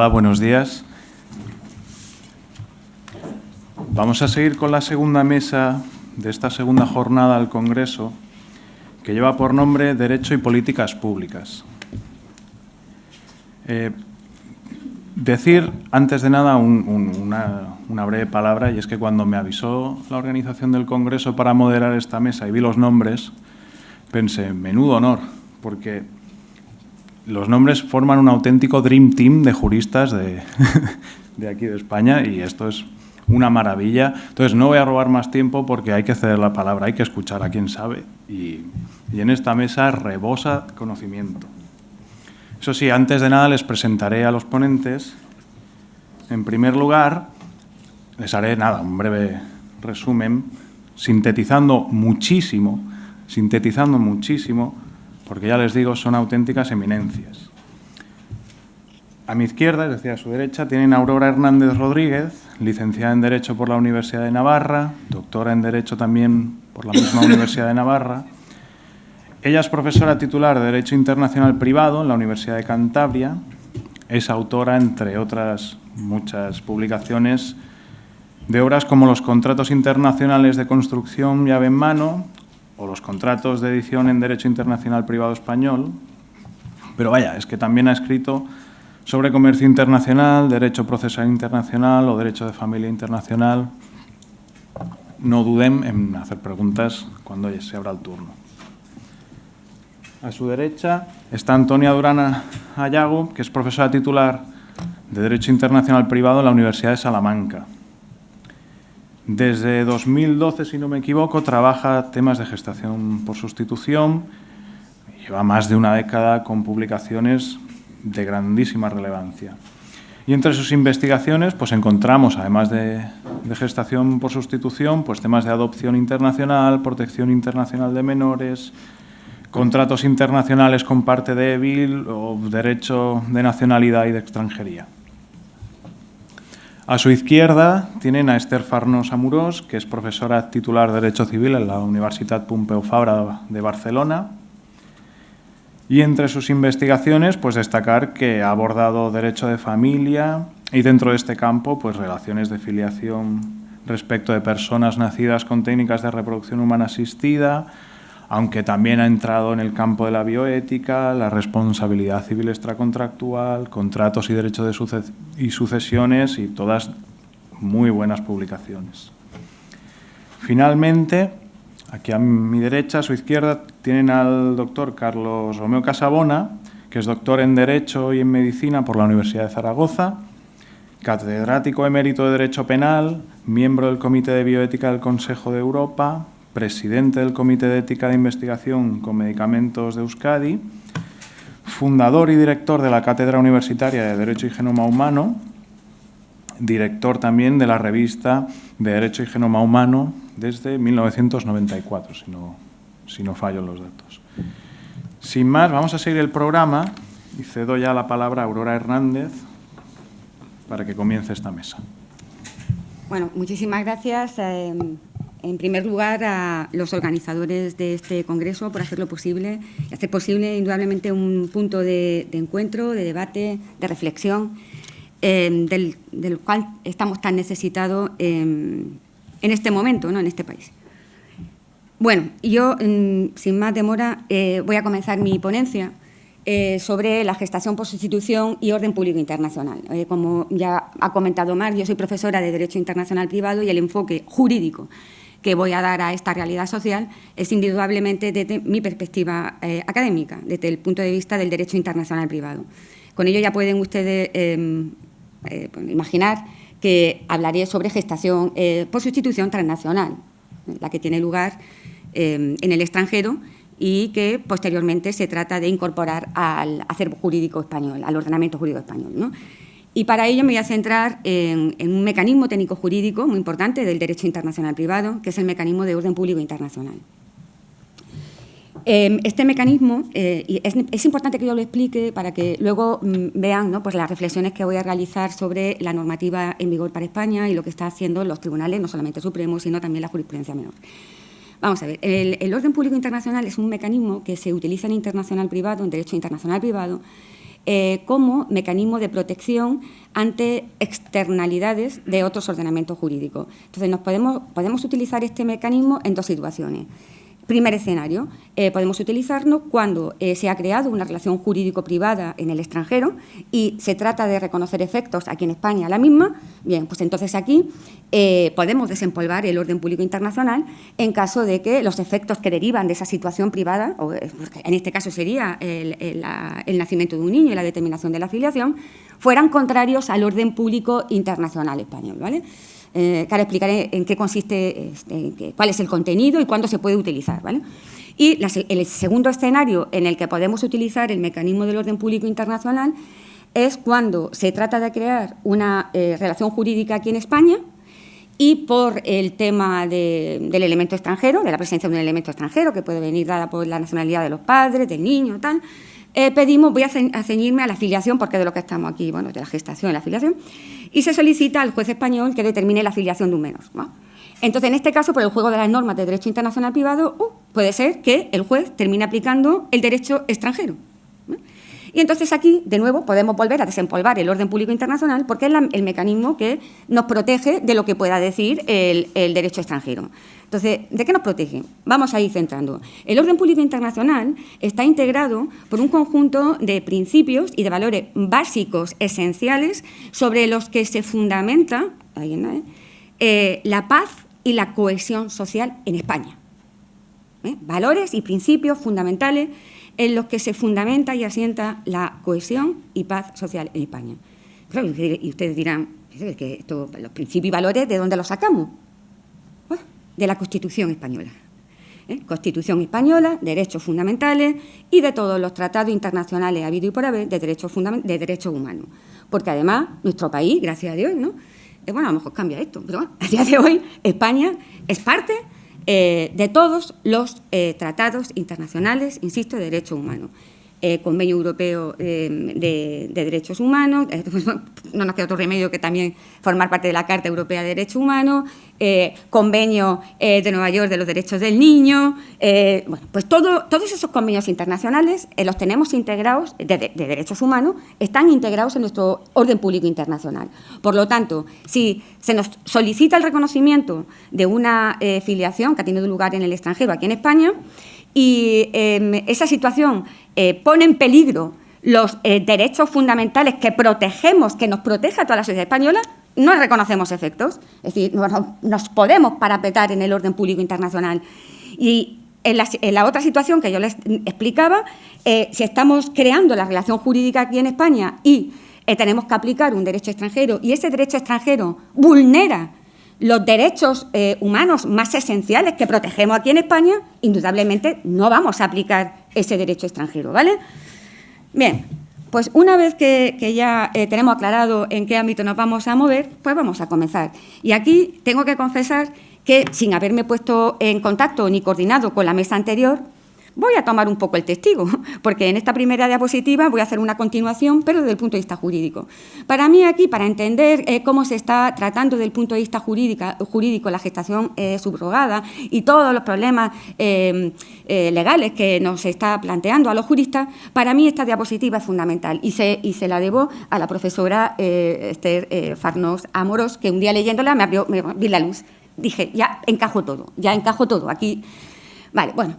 Hola, buenos días. Vamos a seguir con la segunda mesa de esta segunda jornada del Congreso, que lleva por nombre Derecho y Políticas Públicas. Decir, antes de nada, una breve palabra, y es que cuando me avisó la organización del Congreso para moderar esta mesa y vi los nombres, pensé, menudo honor, porque los nombres forman un auténtico dream team de juristas de aquí de España y esto es una maravilla. Entonces, no voy a robar más tiempo porque hay que ceder la palabra, hay que escuchar a quien sabe y en esta mesa rebosa conocimiento. Eso sí, antes de nada les presentaré a los ponentes. En primer lugar, les haré un breve resumen, sintetizando muchísimo, porque ya les digo, son auténticas eminencias. A mi izquierda, es decir, a su derecha, tienen a Aurora Hernández Rodríguez, licenciada en Derecho por la Universidad de Navarra, doctora en Derecho también por la misma Universidad de Navarra. Ella es profesora titular de Derecho Internacional Privado en la Universidad de Cantabria. Es autora, entre otras muchas publicaciones, de obras como los contratos internacionales de construcción llave en mano o los contratos de edición en Derecho Internacional Privado Español. Pero vaya, es que también ha escrito sobre comercio internacional, derecho procesal internacional o derecho de familia internacional. No duden en hacer preguntas cuando se abra el turno. A su derecha está Antonia Durán Ayago, que es profesora titular de Derecho Internacional Privado en la Universidad de Salamanca. Desde 2012, si no me equivoco, trabaja temas de gestación por sustitución. Lleva más de una década con publicaciones de grandísima relevancia. Y entre sus investigaciones pues encontramos, además de gestación por sustitución, pues temas de adopción internacional, protección internacional de menores, contratos internacionales con parte débil o derecho de nacionalidad y de extranjería. A su izquierda tienen a Esther Farnós Amorós, que es profesora titular de Derecho Civil en la Universitat Pompeu Fabra de Barcelona. Y entre sus investigaciones, pues destacar que ha abordado derecho de familia y dentro de este campo, pues relaciones de filiación respecto de personas nacidas con técnicas de reproducción humana asistida, aunque también ha entrado en el campo de la bioética, la responsabilidad civil extracontractual, contratos y derecho de sucesiones y todas muy buenas publicaciones. Finalmente, aquí a mi derecha, a su izquierda, tienen al doctor Carlos Romeo Casabona, que es doctor en Derecho y en Medicina por la Universidad de Zaragoza, catedrático emérito de Derecho Penal, miembro del Comité de Bioética del Consejo de Europa, presidente del Comité de Ética de Investigación con Medicamentos de Euskadi, fundador y director de la Cátedra Universitaria de Derecho y Genoma Humano, director también de la revista de Derecho y Genoma Humano desde 1994, si no fallo en los datos. Sin más, vamos a seguir el programa y cedo ya la palabra a Aurora Hernández para que comience esta mesa. Bueno, muchísimas gracias. En primer lugar, a los organizadores de este congreso por hacerlo posible y hacer posible indudablemente un punto de encuentro, de debate, de reflexión, del cual estamos tan necesitados en este momento, ¿no?, en este país. Bueno, yo, sin más demora, voy a comenzar mi ponencia sobre la gestación por sustitución y orden público internacional. Como ya ha comentado Marc, yo soy profesora de Derecho Internacional Privado y el enfoque jurídico que voy a dar a esta realidad social es indudablemente desde mi perspectiva académica, desde el punto de vista del derecho internacional privado. Con ello ya pueden ustedes imaginar que hablaré sobre gestación por sustitución transnacional, la que tiene lugar en el extranjero y que posteriormente se trata de incorporar al acervo jurídico español, al ordenamiento jurídico español, ¿no? Y para ello me voy a centrar en un mecanismo técnico-jurídico muy importante del derecho internacional privado, que es el mecanismo de orden público internacional. Este mecanismo, y es importante que yo lo explique para que luego vean, ¿no?, pues las reflexiones que voy a realizar sobre la normativa en vigor para España y lo que está haciendo los tribunales, no solamente supremos, sino también la jurisprudencia menor. Vamos a ver, el orden público internacional es un mecanismo que se utiliza en internacional privado, en derecho internacional privado, como mecanismo de protección ante externalidades de otros ordenamientos jurídicos. Entonces, podemos utilizar este mecanismo en dos situaciones. Primer escenario, podemos utilizarlo cuando se ha creado una relación jurídico-privada en el extranjero y se trata de reconocer efectos aquí en España la misma. Bien, pues entonces aquí podemos desempolvar el orden público internacional en caso de que los efectos que derivan de esa situación privada, o en este caso sería el nacimiento de un niño y la determinación de la filiación, fueran contrarios al orden público internacional español, ¿vale? Que ahora explicaré en qué consiste, cuál es el contenido y cuándo se puede utilizar, ¿vale? Y el segundo escenario en el que podemos utilizar el mecanismo del orden público internacional es cuando se trata de crear una relación jurídica aquí en España y por el tema del elemento extranjero, de la presencia de un elemento extranjero que puede venir dada por la nacionalidad de los padres, del niño, tal, pedimos, voy a ceñirme a la filiación, porque de lo que estamos aquí, bueno, de la gestación y la filiación, y se solicita al juez español que determine la filiación de un menor, ¿no? Entonces, en este caso, por el juego de las normas de derecho internacional privado, puede ser que el juez termine aplicando el derecho extranjero, ¿no? Y entonces aquí, de nuevo, podemos volver a desempolvar el orden público internacional porque es el mecanismo que nos protege de lo que pueda decir el derecho extranjero. Entonces, ¿de qué nos protege? Vamos a ir centrando. El orden público internacional está integrado por un conjunto de principios y de valores básicos esenciales sobre los que se fundamenta la paz y la cohesión social en España. Valores y principios fundamentales en los que se fundamenta y asienta la cohesión y paz social en España. Claro, y ustedes dirán, que los principios y valores, ¿de dónde los sacamos? Pues, de la Constitución española. Constitución española, derechos fundamentales y de todos los tratados internacionales habido y por haber de derechos humanos. Porque además, nuestro país, gracias a Dios, ¿no? Bueno, a lo mejor cambia esto, pero bueno, a día de hoy España es parte de todos los tratados internacionales, insisto, de derechos humanos. Convenio Europeo de Derechos Humanos, no nos queda otro remedio que también formar parte de la Carta Europea de Derechos Humanos, Convenio de Nueva York de los Derechos del Niño, bueno, pues todos esos convenios internacionales los tenemos integrados, de derechos humanos, están integrados en nuestro orden público internacional. Por lo tanto, si se nos solicita el reconocimiento de una filiación que ha tenido lugar en el extranjero, aquí en España, y esa situación pone en peligro los derechos fundamentales que protegemos, que nos protege a toda la sociedad española, no reconocemos efectos. Es decir, nos podemos parapetar en el orden público internacional. Y en la otra situación que yo les explicaba, si estamos creando la relación jurídica aquí en España y tenemos que aplicar un derecho extranjero y ese derecho extranjero vulnera los derechos humanos más esenciales que protegemos aquí en España, indudablemente no vamos a aplicar ese derecho extranjero, ¿vale? Bien, pues una vez que ya tenemos aclarado en qué ámbito nos vamos a mover, pues vamos a comenzar. Y aquí tengo que confesar que, sin haberme puesto en contacto ni coordinado con la mesa anterior, voy a tomar un poco el testigo, porque en esta primera diapositiva voy a hacer una continuación, pero desde el punto de vista jurídico. Para mí aquí, para entender cómo se está tratando desde el punto de vista jurídico la gestación subrogada y todos los problemas legales que nos está planteando a los juristas, para mí esta diapositiva es fundamental y se la debo a la profesora Esther Farnós Amorós, que un día leyéndola me vi la luz. Dije, ya encajo todo aquí. Vale, bueno.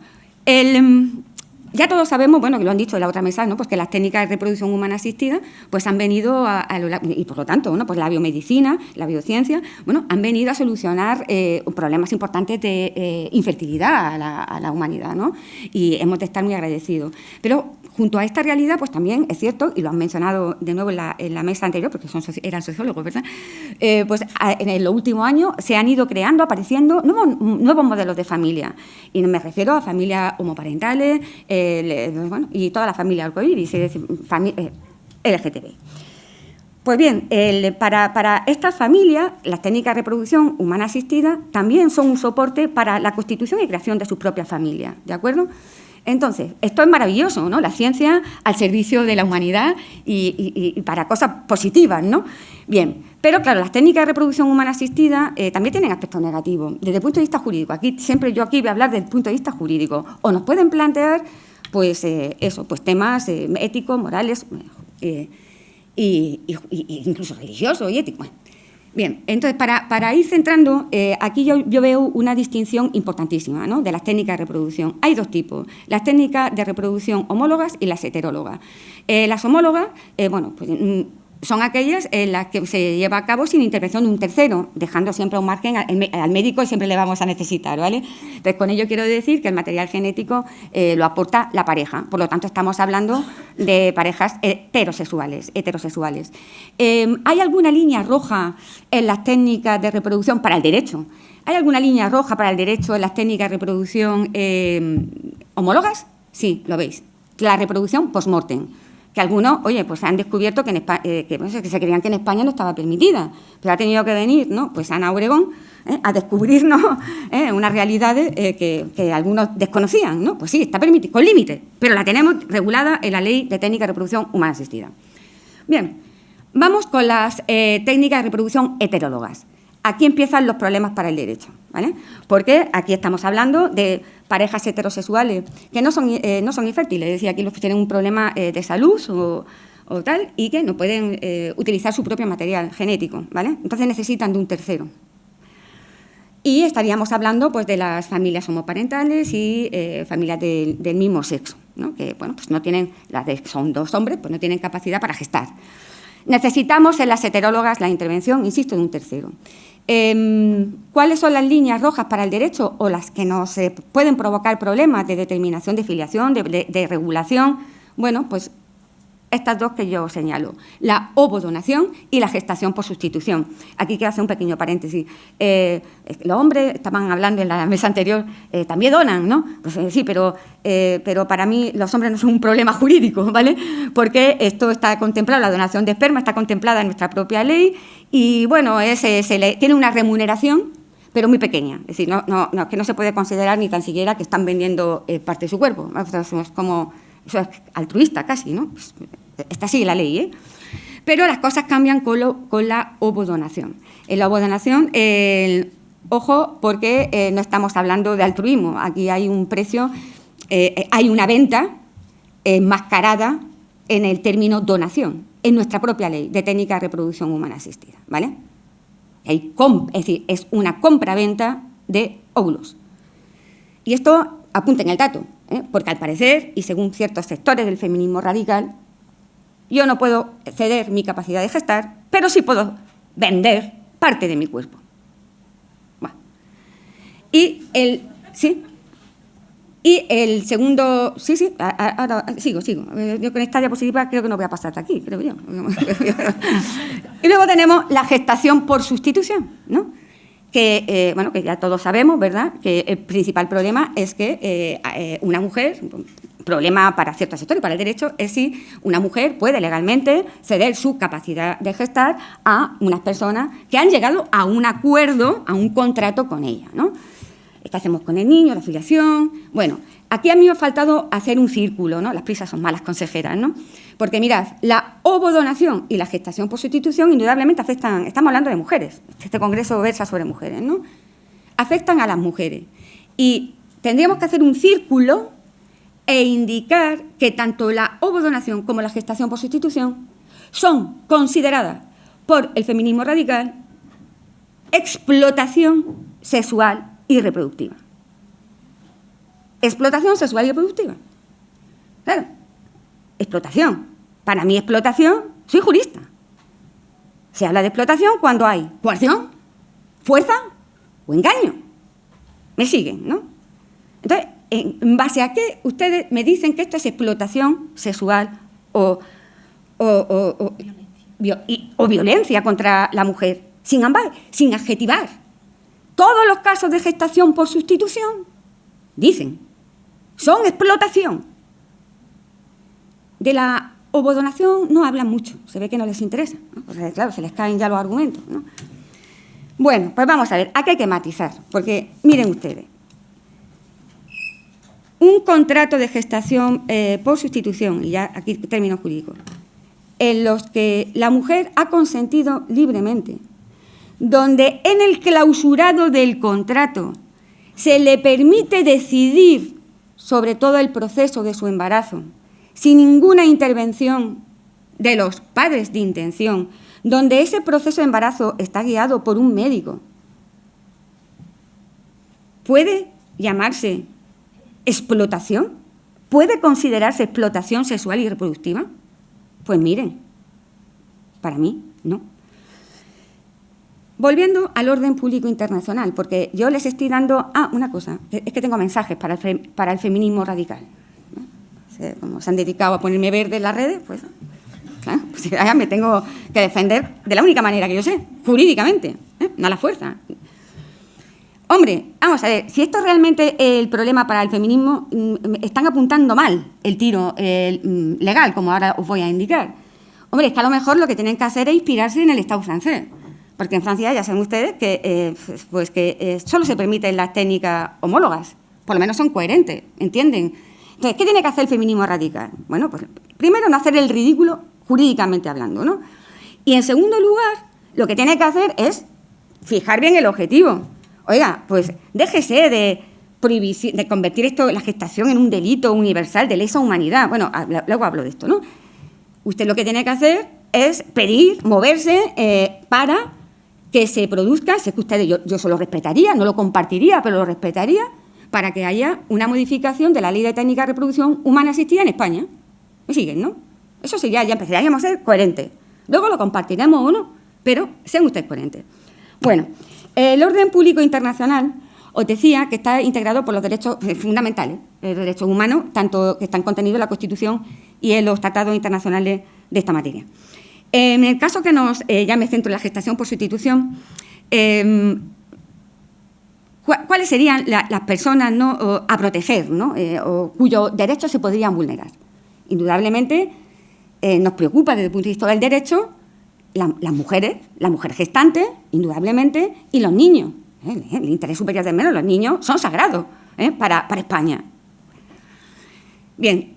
Ya todos sabemos, bueno, que lo han dicho en la otra mesa, ¿no? Pues que las técnicas de reproducción humana asistida pues han venido y por lo tanto, ¿no? Pues la biomedicina, la biociencia, bueno, han venido a solucionar problemas importantes de infertilidad a la humanidad, ¿no? Y hemos de estar muy agradecidos. Pero junto a esta realidad, pues también es cierto, y lo han mencionado de nuevo en la mesa anterior, porque eran sociólogos, ¿verdad? Pues en los últimos años se han ido apareciendo nuevos modelos de familia. Y me refiero a familias homoparentales, bueno, y toda la familia arcoíris, es decir, LGTB. Pues bien, para estas familias, las técnicas de reproducción humana asistida también son un soporte para la constitución y creación de sus propias familias, ¿de acuerdo? Entonces, esto es maravilloso, ¿no? La ciencia al servicio de la humanidad y para cosas positivas, ¿no? Bien, pero claro, las técnicas de reproducción humana asistida también tienen aspectos negativos. Desde el punto de vista jurídico, yo aquí voy a hablar desde el punto de vista jurídico. O nos pueden plantear, pues, temas éticos, morales, incluso religioso y ético. Bueno, bien, entonces, para ir centrando, aquí yo veo una distinción importantísima, ¿no?, de las técnicas de reproducción. Hay dos tipos, las técnicas de reproducción homólogas y las heterólogas. Las homólogas, bueno, pues son aquellas en las que se lleva a cabo sin intervención de un tercero, dejando siempre un margen al médico, y siempre le vamos a necesitar, ¿vale? Entonces, con ello quiero decir que el material genético lo aporta la pareja. Por lo tanto, estamos hablando de parejas heterosexuales. ¿Hay alguna línea roja en las técnicas de reproducción para el derecho? ¿Hay alguna línea roja para el derecho en las técnicas de reproducción homólogas? Sí, lo veis. La reproducción post-mortem, que algunos, oye, pues han descubierto que se creían que en España no estaba permitida, pero ha tenido que venir, ¿no?, pues Ana Obregón a descubrirnos unas realidades que algunos desconocían, ¿no? Pues sí, está permitida, con límites, pero la tenemos regulada en la Ley de Técnica de Reproducción Humana Asistida. Bien, vamos con las técnicas de reproducción heterólogas. Aquí empiezan los problemas para el derecho, ¿vale? Porque aquí estamos hablando de parejas heterosexuales que no son infértiles, es decir, aquí los que tienen un problema de salud o tal, y que no pueden utilizar su propio material genético, ¿vale? Entonces necesitan de un tercero. Y estaríamos hablando, pues, de las familias homoparentales y familias del mismo sexo, ¿no?, que, bueno, pues no tienen, son dos hombres, pues no tienen capacidad para gestar. Necesitamos en las heterólogas la intervención, insisto, de un tercero. ¿Cuáles son las líneas rojas para el derecho o las que nos pueden provocar problemas de determinación de filiación, de regulación? Bueno, pues estas dos que yo señalo, la ovodonación y la gestación por sustitución. Aquí quiero hacer un pequeño paréntesis. Los hombres, estaban hablando en la mesa anterior, también donan, ¿no? Pues sí, pero para mí los hombres no son un problema jurídico, ¿vale? Porque esto está contemplado, la donación de esperma está contemplada en nuestra propia ley y, bueno, tiene una remuneración, pero muy pequeña. Es decir, que no se puede considerar ni tan siquiera que están vendiendo parte de su cuerpo. Eso es altruista casi, ¿no? Pues, está así la ley, ¿eh? Pero las cosas cambian con la ovodonación. En la ovodonación, ojo, porque no estamos hablando de altruismo. Aquí hay un precio, hay una venta enmascarada en el término donación, en nuestra propia ley de técnica de reproducción humana asistida, ¿vale? Es decir, es una compra-venta de óvulos. Y esto, apunten el dato, porque al parecer, y según ciertos sectores del feminismo radical, yo no puedo ceder mi capacidad de gestar, pero sí puedo vender parte de mi cuerpo. Bueno. Y el segundo... Sí, ahora sigo. Yo con esta diapositiva creo que no voy a pasar de aquí, creo yo. Y luego tenemos la gestación por sustitución, ¿no? Que ya todos sabemos, ¿verdad?, que el principal problema es que una mujer, problema para ciertos sectores, para el derecho, es si una mujer puede legalmente ceder su capacidad de gestar a unas personas que han llegado a un acuerdo, a un contrato con ella, ¿no? ¿Qué hacemos con el niño, la filiación? Bueno, aquí a mí me ha faltado hacer un círculo, ¿no? Las prisas son malas consejeras, ¿no? Porque mirad, la ovodonación y la gestación por sustitución indudablemente afectan, estamos hablando de mujeres, este congreso versa sobre mujeres, ¿no? Afectan a las mujeres. Y tendríamos que hacer un círculo e indicar que tanto la ovodonación como la gestación por sustitución son consideradas por el feminismo radical explotación sexual y reproductiva. Explotación sexual y reproductiva. Claro, explotación. Para mí explotación, soy jurista. Se habla de explotación cuando hay coerción, fuerza o engaño. ¿Me siguen, no? Entonces, ¿en base a qué ustedes me dicen que esto es explotación sexual o violencia contra la mujer? Sin adjetivar. Todos los casos de gestación por sustitución, dicen, son explotación. De la ovodonación no hablan mucho, se ve que no les interesa, ¿no? Porque, claro, se les caen ya los argumentos, ¿no? Bueno, pues vamos a ver, aquí hay que matizar, porque miren ustedes, un contrato de gestación por sustitución, y ya aquí términos jurídicos, en los que la mujer ha consentido libremente, donde en el clausurado del contrato se le permite decidir sobre todo el proceso de su embarazo, sin ninguna intervención de los padres de intención, donde ese proceso de embarazo está guiado por un médico, ¿puede llamarse explotación? ¿Puede considerarse explotación sexual y reproductiva? Pues miren, para mí no. Volviendo al orden público internacional, porque yo les estoy dando... una cosa, es que tengo mensajes para el feminismo radical, ¿no? Como se han dedicado a ponerme verde en las redes, pues, claro, pues ahora me tengo que defender de la única manera que yo sé, jurídicamente, no a la fuerza. Hombre, vamos a ver, si esto es realmente el problema para el feminismo, están apuntando mal el tiro legal, como ahora os voy a indicar. Hombre, es que a lo mejor lo que tienen que hacer es inspirarse en el Estado francés. Porque en Francia ya saben ustedes que, solo se permiten las técnicas homólogas, por lo menos son coherentes, ¿entienden? Entonces, ¿qué tiene que hacer el feminismo radical? Bueno, pues primero no hacer el ridículo jurídicamente hablando, ¿no? Y en segundo lugar, lo que tiene que hacer es fijar bien el objetivo. Oiga, pues déjese de convertir la gestación en un delito universal de lesa humanidad. Bueno, luego hablo de esto, ¿no? Usted lo que tiene que hacer es pedir, moverse para que se produzca, sé que ustedes, yo se lo respetaría, no lo compartiría, pero lo respetaría, para que haya una modificación de la Ley de Técnica de Reproducción Humana Asistida en España. ¿Me siguen, no? Eso sí, ya empezaríamos a ser coherentes. Luego lo compartiremos o no, pero sean ustedes coherentes. Bueno, el orden público internacional, os decía que está integrado por los derechos fundamentales, los derechos humanos, tanto que están contenidos en la Constitución y en los tratados internacionales de esta materia. En el caso que ya me centro en la gestación por sustitución, ¿cuáles serían las personas a proteger, ¿no? O cuyos derechos se podrían vulnerar? Indudablemente nos preocupa desde el punto de vista del derecho las mujeres, la mujer gestante, indudablemente, y los niños. El interés superior del menor, los niños son sagrados para España. Bien,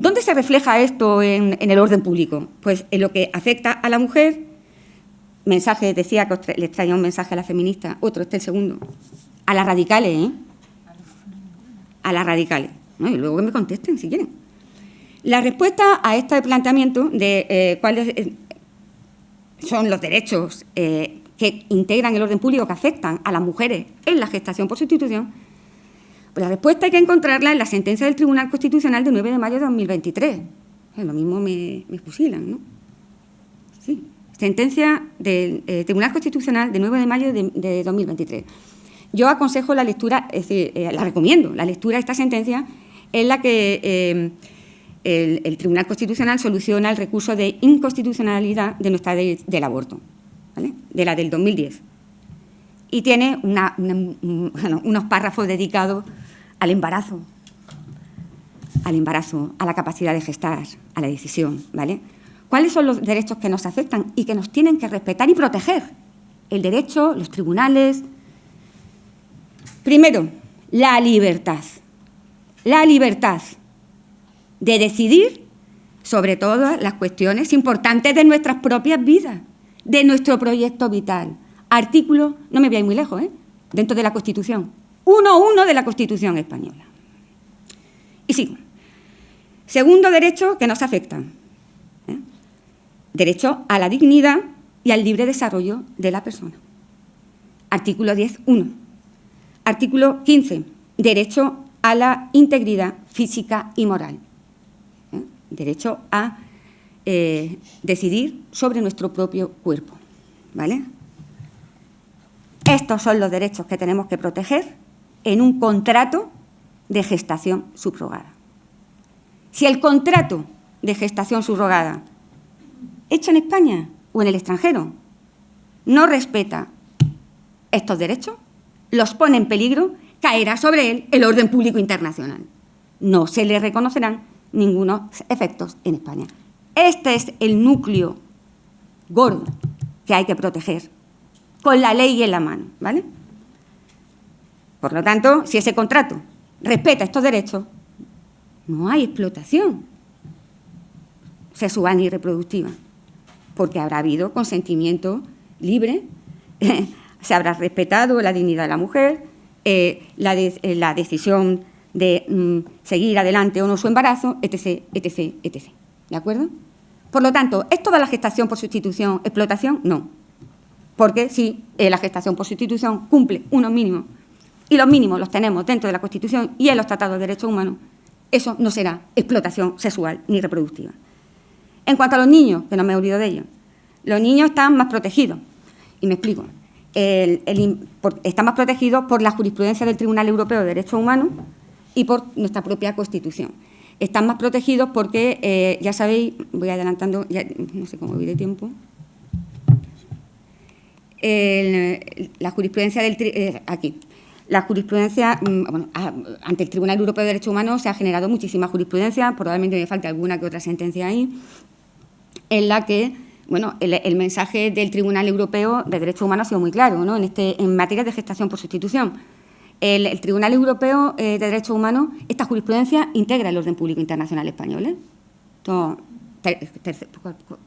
¿dónde se refleja esto en el orden público? Pues en lo que afecta a la mujer, mensaje, decía que les traía un mensaje a la feminista, otro, el segundo, a las radicales, a las radicales, ¿no? Y luego que me contesten si quieren. La respuesta a este planteamiento de cuáles son los derechos que integran el orden público que afectan a las mujeres en la gestación por sustitución, pues la respuesta hay que encontrarla en la sentencia del Tribunal Constitucional de 9 de mayo de 2023. Lo mismo me fusilan, ¿no? Sí, sentencia del Tribunal Constitucional de 9 de mayo de 2023. Yo aconsejo la lectura, es decir, la recomiendo, la lectura de esta sentencia en la que el Tribunal Constitucional soluciona el recurso de inconstitucionalidad de nuestra ley del aborto, ¿vale? De la del 2010. Y tiene unos párrafos dedicados al embarazo, a la capacidad de gestar, a la decisión, ¿vale? ¿Cuáles son los derechos que nos afectan y que nos tienen que respetar y proteger? El derecho, los tribunales. Primero, la libertad. La libertad de decidir sobre todas las cuestiones importantes de nuestras propias vidas, de nuestro proyecto vital. Artículo, no me voy a ir muy lejos, dentro de la Constitución, 1.1 de la Constitución española. Y sigo. Segundo derecho que nos afecta, derecho a la dignidad y al libre desarrollo de la persona. Artículo 10.1. Artículo 15, derecho a la integridad física y moral. Derecho a decidir sobre nuestro propio cuerpo, ¿vale? Estos son los derechos que tenemos que proteger en un contrato de gestación subrogada. Si el contrato de gestación subrogada, hecho en España o en el extranjero, no respeta estos derechos, los pone en peligro, caerá sobre él el orden público internacional. No se le reconocerán ningunos efectos en España. Este es el núcleo gordo que hay que proteger con la ley en la mano, ¿vale? Por lo tanto, si ese contrato respeta estos derechos, no hay explotación sexual ni reproductiva, porque habrá habido consentimiento libre, se habrá respetado la dignidad de la mujer, la decisión de seguir adelante o no su embarazo, etc., etc., etc. ¿De acuerdo? Por lo tanto, ¿es toda la gestación por sustitución explotación? No. Porque si la gestación por sustitución cumple unos mínimos, y los mínimos los tenemos dentro de la Constitución y en los tratados de derechos humanos, eso no será explotación sexual ni reproductiva. En cuanto a los niños, que no me olvido de ellos, los niños están más protegidos. Y me explico. Están más protegidos por la jurisprudencia del Tribunal Europeo de Derechos Humanos y por nuestra propia Constitución. Están más protegidos porque, ya sabéis, voy adelantando, ya, no sé cómo voy de tiempo, la jurisprudencia del... aquí. La jurisprudencia, bueno, ante el Tribunal Europeo de Derechos Humanos se ha generado muchísima jurisprudencia, probablemente me falte alguna que otra sentencia ahí, en la que, bueno, el mensaje del Tribunal Europeo de Derechos Humanos ha sido muy claro, ¿no? En materia de gestación por sustitución. El Tribunal Europeo de Derechos Humanos, esta jurisprudencia integra el orden público internacional español, ¿eh?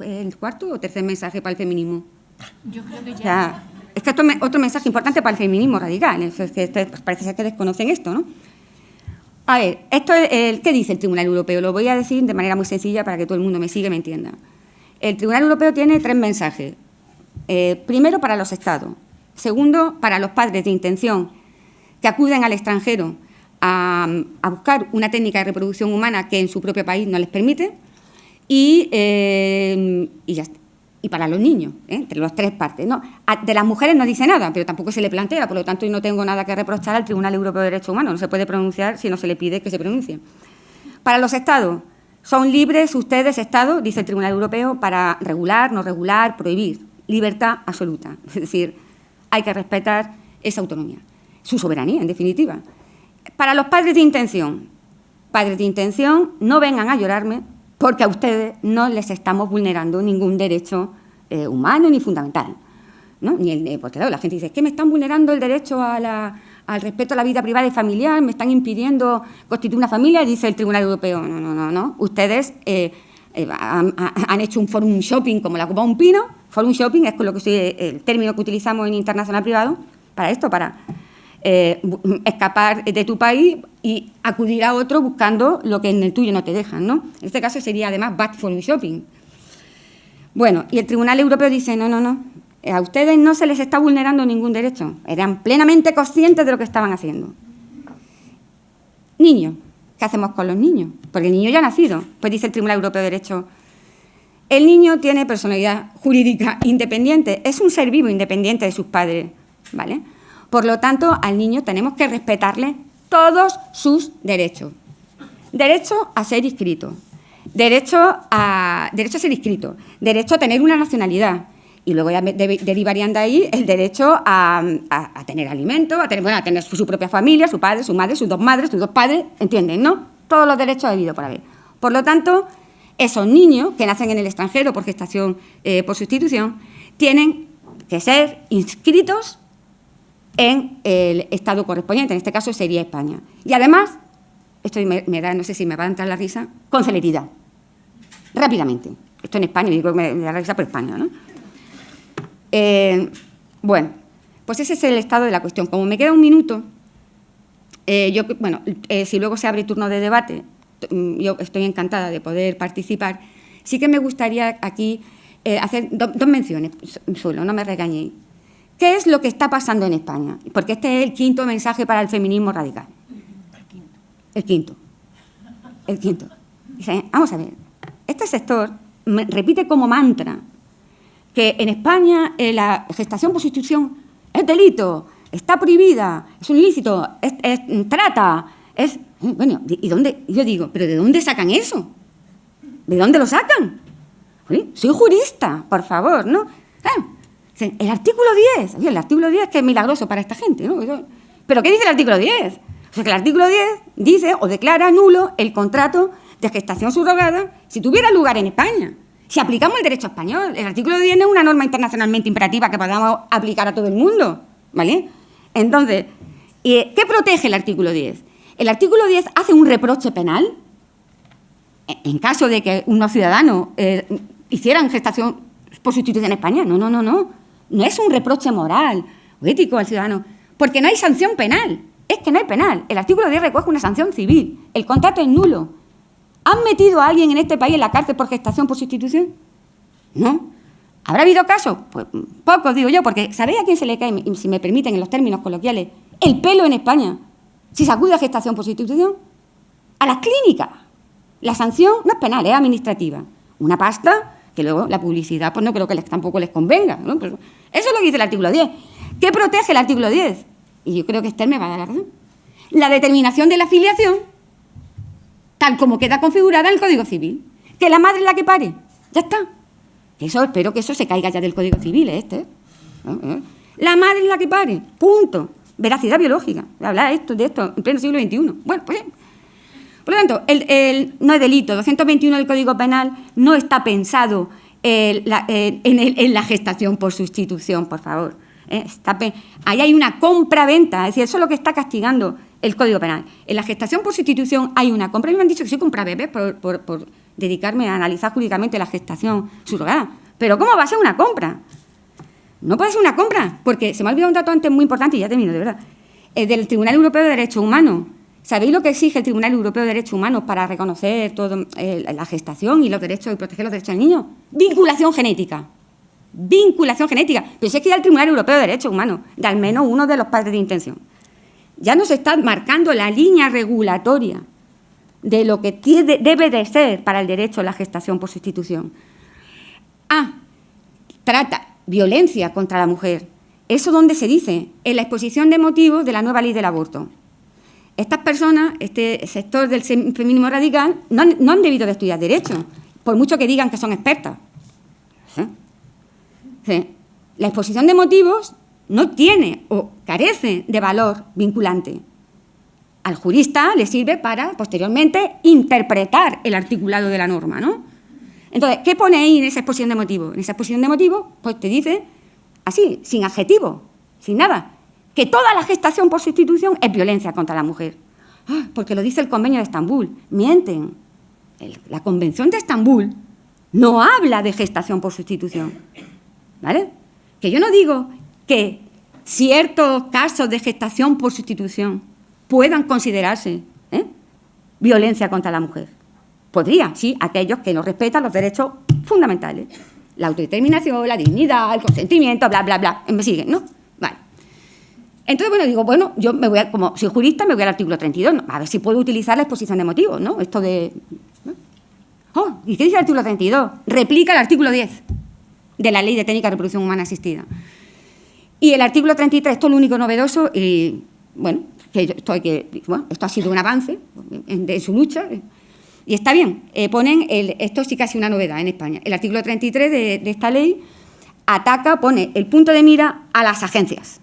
¿El cuarto o tercer mensaje para el feminismo? Yo creo que ya... O sea, es que esto es otro mensaje importante para el feminismo radical. Es que parece ser que desconocen esto, ¿no? A ver, ¿qué dice el Tribunal Europeo? Lo voy a decir de manera muy sencilla para que todo el mundo me siga y me entienda. El Tribunal Europeo tiene 3 mensajes. Primero, para los Estados. Segundo, para los padres de intención que acuden al extranjero a buscar una técnica de reproducción humana que en su propio país no les permite. Y ya está. Y para los niños, entre las 3 partes, ¿no? De las mujeres no dice nada, pero tampoco se le plantea, por lo tanto, yo no tengo nada que reprochar al Tribunal Europeo de Derechos Humanos, no se puede pronunciar si no se le pide que se pronuncie. Para los Estados, son libres ustedes, Estados, dice el Tribunal Europeo, para regular, no regular, prohibir. Libertad absoluta, es decir, hay que respetar esa autonomía, su soberanía, en definitiva. Para los padres de intención, no vengan a llorarme, porque a ustedes no les estamos vulnerando ningún derecho humano ni fundamental, ¿no? Porque claro, la gente dice, es que me están vulnerando el derecho al respeto a la vida privada y familiar, me están impidiendo constituir una familia, dice el Tribunal Europeo. No. Ustedes han hecho un forum shopping como la copa de un pino. Forum shopping es el término que utilizamos en internacional privado para esto, para escapar de tu país y acudir a otro buscando lo que en el tuyo no te dejan, ¿no? En este caso sería además bad forum shopping. Bueno, y el Tribunal Europeo dice, no, a ustedes no se les está vulnerando ningún derecho, eran plenamente conscientes de lo que estaban haciendo. Niños, ¿qué hacemos con los niños? Porque el niño ya ha nacido, pues dice el Tribunal Europeo de Derechos. El niño tiene personalidad jurídica independiente, es un ser vivo independiente de sus padres, ¿vale? Por lo tanto, al niño tenemos que respetarle todos sus derechos. Derecho a ser inscrito, derecho a ser inscrito, derecho a tener una nacionalidad. Y luego ya derivarían de ahí el derecho a tener alimento, a tener su propia familia, su padre, su madre, sus 2 madres, sus 2 padres, ¿entienden, no? Todos los derechos habidos por haber. Por lo tanto, esos niños que nacen en el extranjero por gestación por sustitución tienen que ser inscritos en el Estado correspondiente, en este caso sería España. Y además, esto me da, no sé si me va a entrar la risa, con celeridad, rápidamente. Esto en España, digo que me da la risa por España, ¿no? Bueno, pues ese es el estado de la cuestión. Como me queda un minuto, si luego se abre turno de debate, yo estoy encantada de poder participar. Sí que me gustaría aquí hacer 2 menciones solo, no me regañéis. ¿Qué es lo que está pasando en España? Porque este es el 5º mensaje para el feminismo radical. El quinto. Dice, vamos a ver, este sector repite como mantra que en España la gestación por sustitución es delito, está prohibida, es un ilícito, es trata, es... Bueno, ¿y dónde? Yo digo, ¿pero de dónde sacan eso? ¿De dónde lo sacan? Soy jurista, por favor, ¿no? El artículo 10, el artículo 10 que es milagroso para esta gente, ¿no? ¿Pero qué dice el artículo 10? O sea, que el artículo 10 dice o declara nulo el contrato de gestación subrogada si tuviera lugar en España. Si aplicamos el derecho español, el artículo 10 no es una norma internacionalmente imperativa que podamos aplicar a todo el mundo, ¿vale? Entonces, ¿qué protege el artículo 10? El artículo 10 hace un reproche penal en caso de que unos ciudadanos hicieran gestación por sustitución en España. No es un reproche moral o ético al ciudadano, porque no hay sanción penal. Es que no hay penal. El artículo 10 recoge una sanción civil. El contrato es nulo. ¿Han metido a alguien en este país en la cárcel por gestación por sustitución? No. ¿Habrá habido casos? Pues pocos, digo yo, porque ¿sabéis a quién se le cae, si me permiten en los términos coloquiales, el pelo en España si se acude a gestación por sustitución? A las clínicas. La sanción no es penal, es administrativa. Una pasta que luego la publicidad pues no creo que tampoco les convenga, ¿no? Pero eso es lo que dice el artículo 10. ¿Qué protege el artículo 10? Y yo creo que Esther me va a dar la razón. La determinación de la filiación, tal como queda configurada en el Código Civil. Que la madre es la que pare. Ya está. Eso, espero que eso se caiga ya del Código Civil, La madre es la que pare. Punto. Veracidad biológica. Hablar de esto en pleno siglo XXI. Bueno, pues por lo tanto, no es delito. 221 del Código Penal no está pensado en la gestación por sustitución, por favor. Ahí hay una compra-venta, es decir, eso es lo que está castigando el Código Penal. En la gestación por sustitución hay una compra. A mí me han dicho que soy compra-bebés por dedicarme a analizar jurídicamente la gestación subrogada. Pero ¿cómo va a ser una compra? No puede ser una compra, porque se me ha olvidado un dato antes muy importante y ya termino, de verdad. Del Tribunal Europeo de Derechos Humanos. ¿Sabéis lo que exige el Tribunal Europeo de Derechos Humanos para reconocer todo, la gestación y los derechos y proteger los derechos del niño? Vinculación genética. Vinculación genética. Pero si es que ya el Tribunal Europeo de Derechos Humanos, de al menos uno de los padres de intención, ya nos está marcando la línea regulatoria de lo que debe de ser para el derecho a la gestación por sustitución. Trata violencia contra la mujer. ¿Eso dónde se dice? En la exposición de motivos de la nueva ley del aborto. Estas personas, este sector del feminismo radical, no han debido de estudiar Derecho, por mucho que digan que son expertas. ¿Sí? La exposición de motivos no tiene o carece de valor vinculante. Al jurista le sirve para, posteriormente, interpretar el articulado de la norma, ¿no? Entonces, ¿qué pone ahí en esa exposición de motivos? En esa exposición de motivos, pues te dice, así, sin adjetivo, sin nada, que toda la gestación por sustitución es violencia contra la mujer. Porque lo dice el Convenio de Estambul. Mienten. La Convención de Estambul no habla de gestación por sustitución. ¿Vale? Que yo no digo que ciertos casos de gestación por sustitución puedan considerarse violencia contra la mujer. Podría, sí, aquellos que no respetan los derechos fundamentales. La autodeterminación, la dignidad, el consentimiento, bla, bla, bla. Me siguen, ¿no? Vale. Entonces, yo me voy como soy jurista, me voy al artículo 32, ¿no? A ver si puedo utilizar la exposición de motivos, ¿no? Esto de... ¿no? ¿Y qué dice el artículo 32? Replica el artículo 10 de la Ley de Técnica de Reproducción Humana Asistida. Y el artículo 33, esto es lo único novedoso, y esto ha sido un avance en su lucha, y está bien, esto sí que ha sido una novedad en España. El artículo 33 de esta ley pone el punto de mira a las agencias,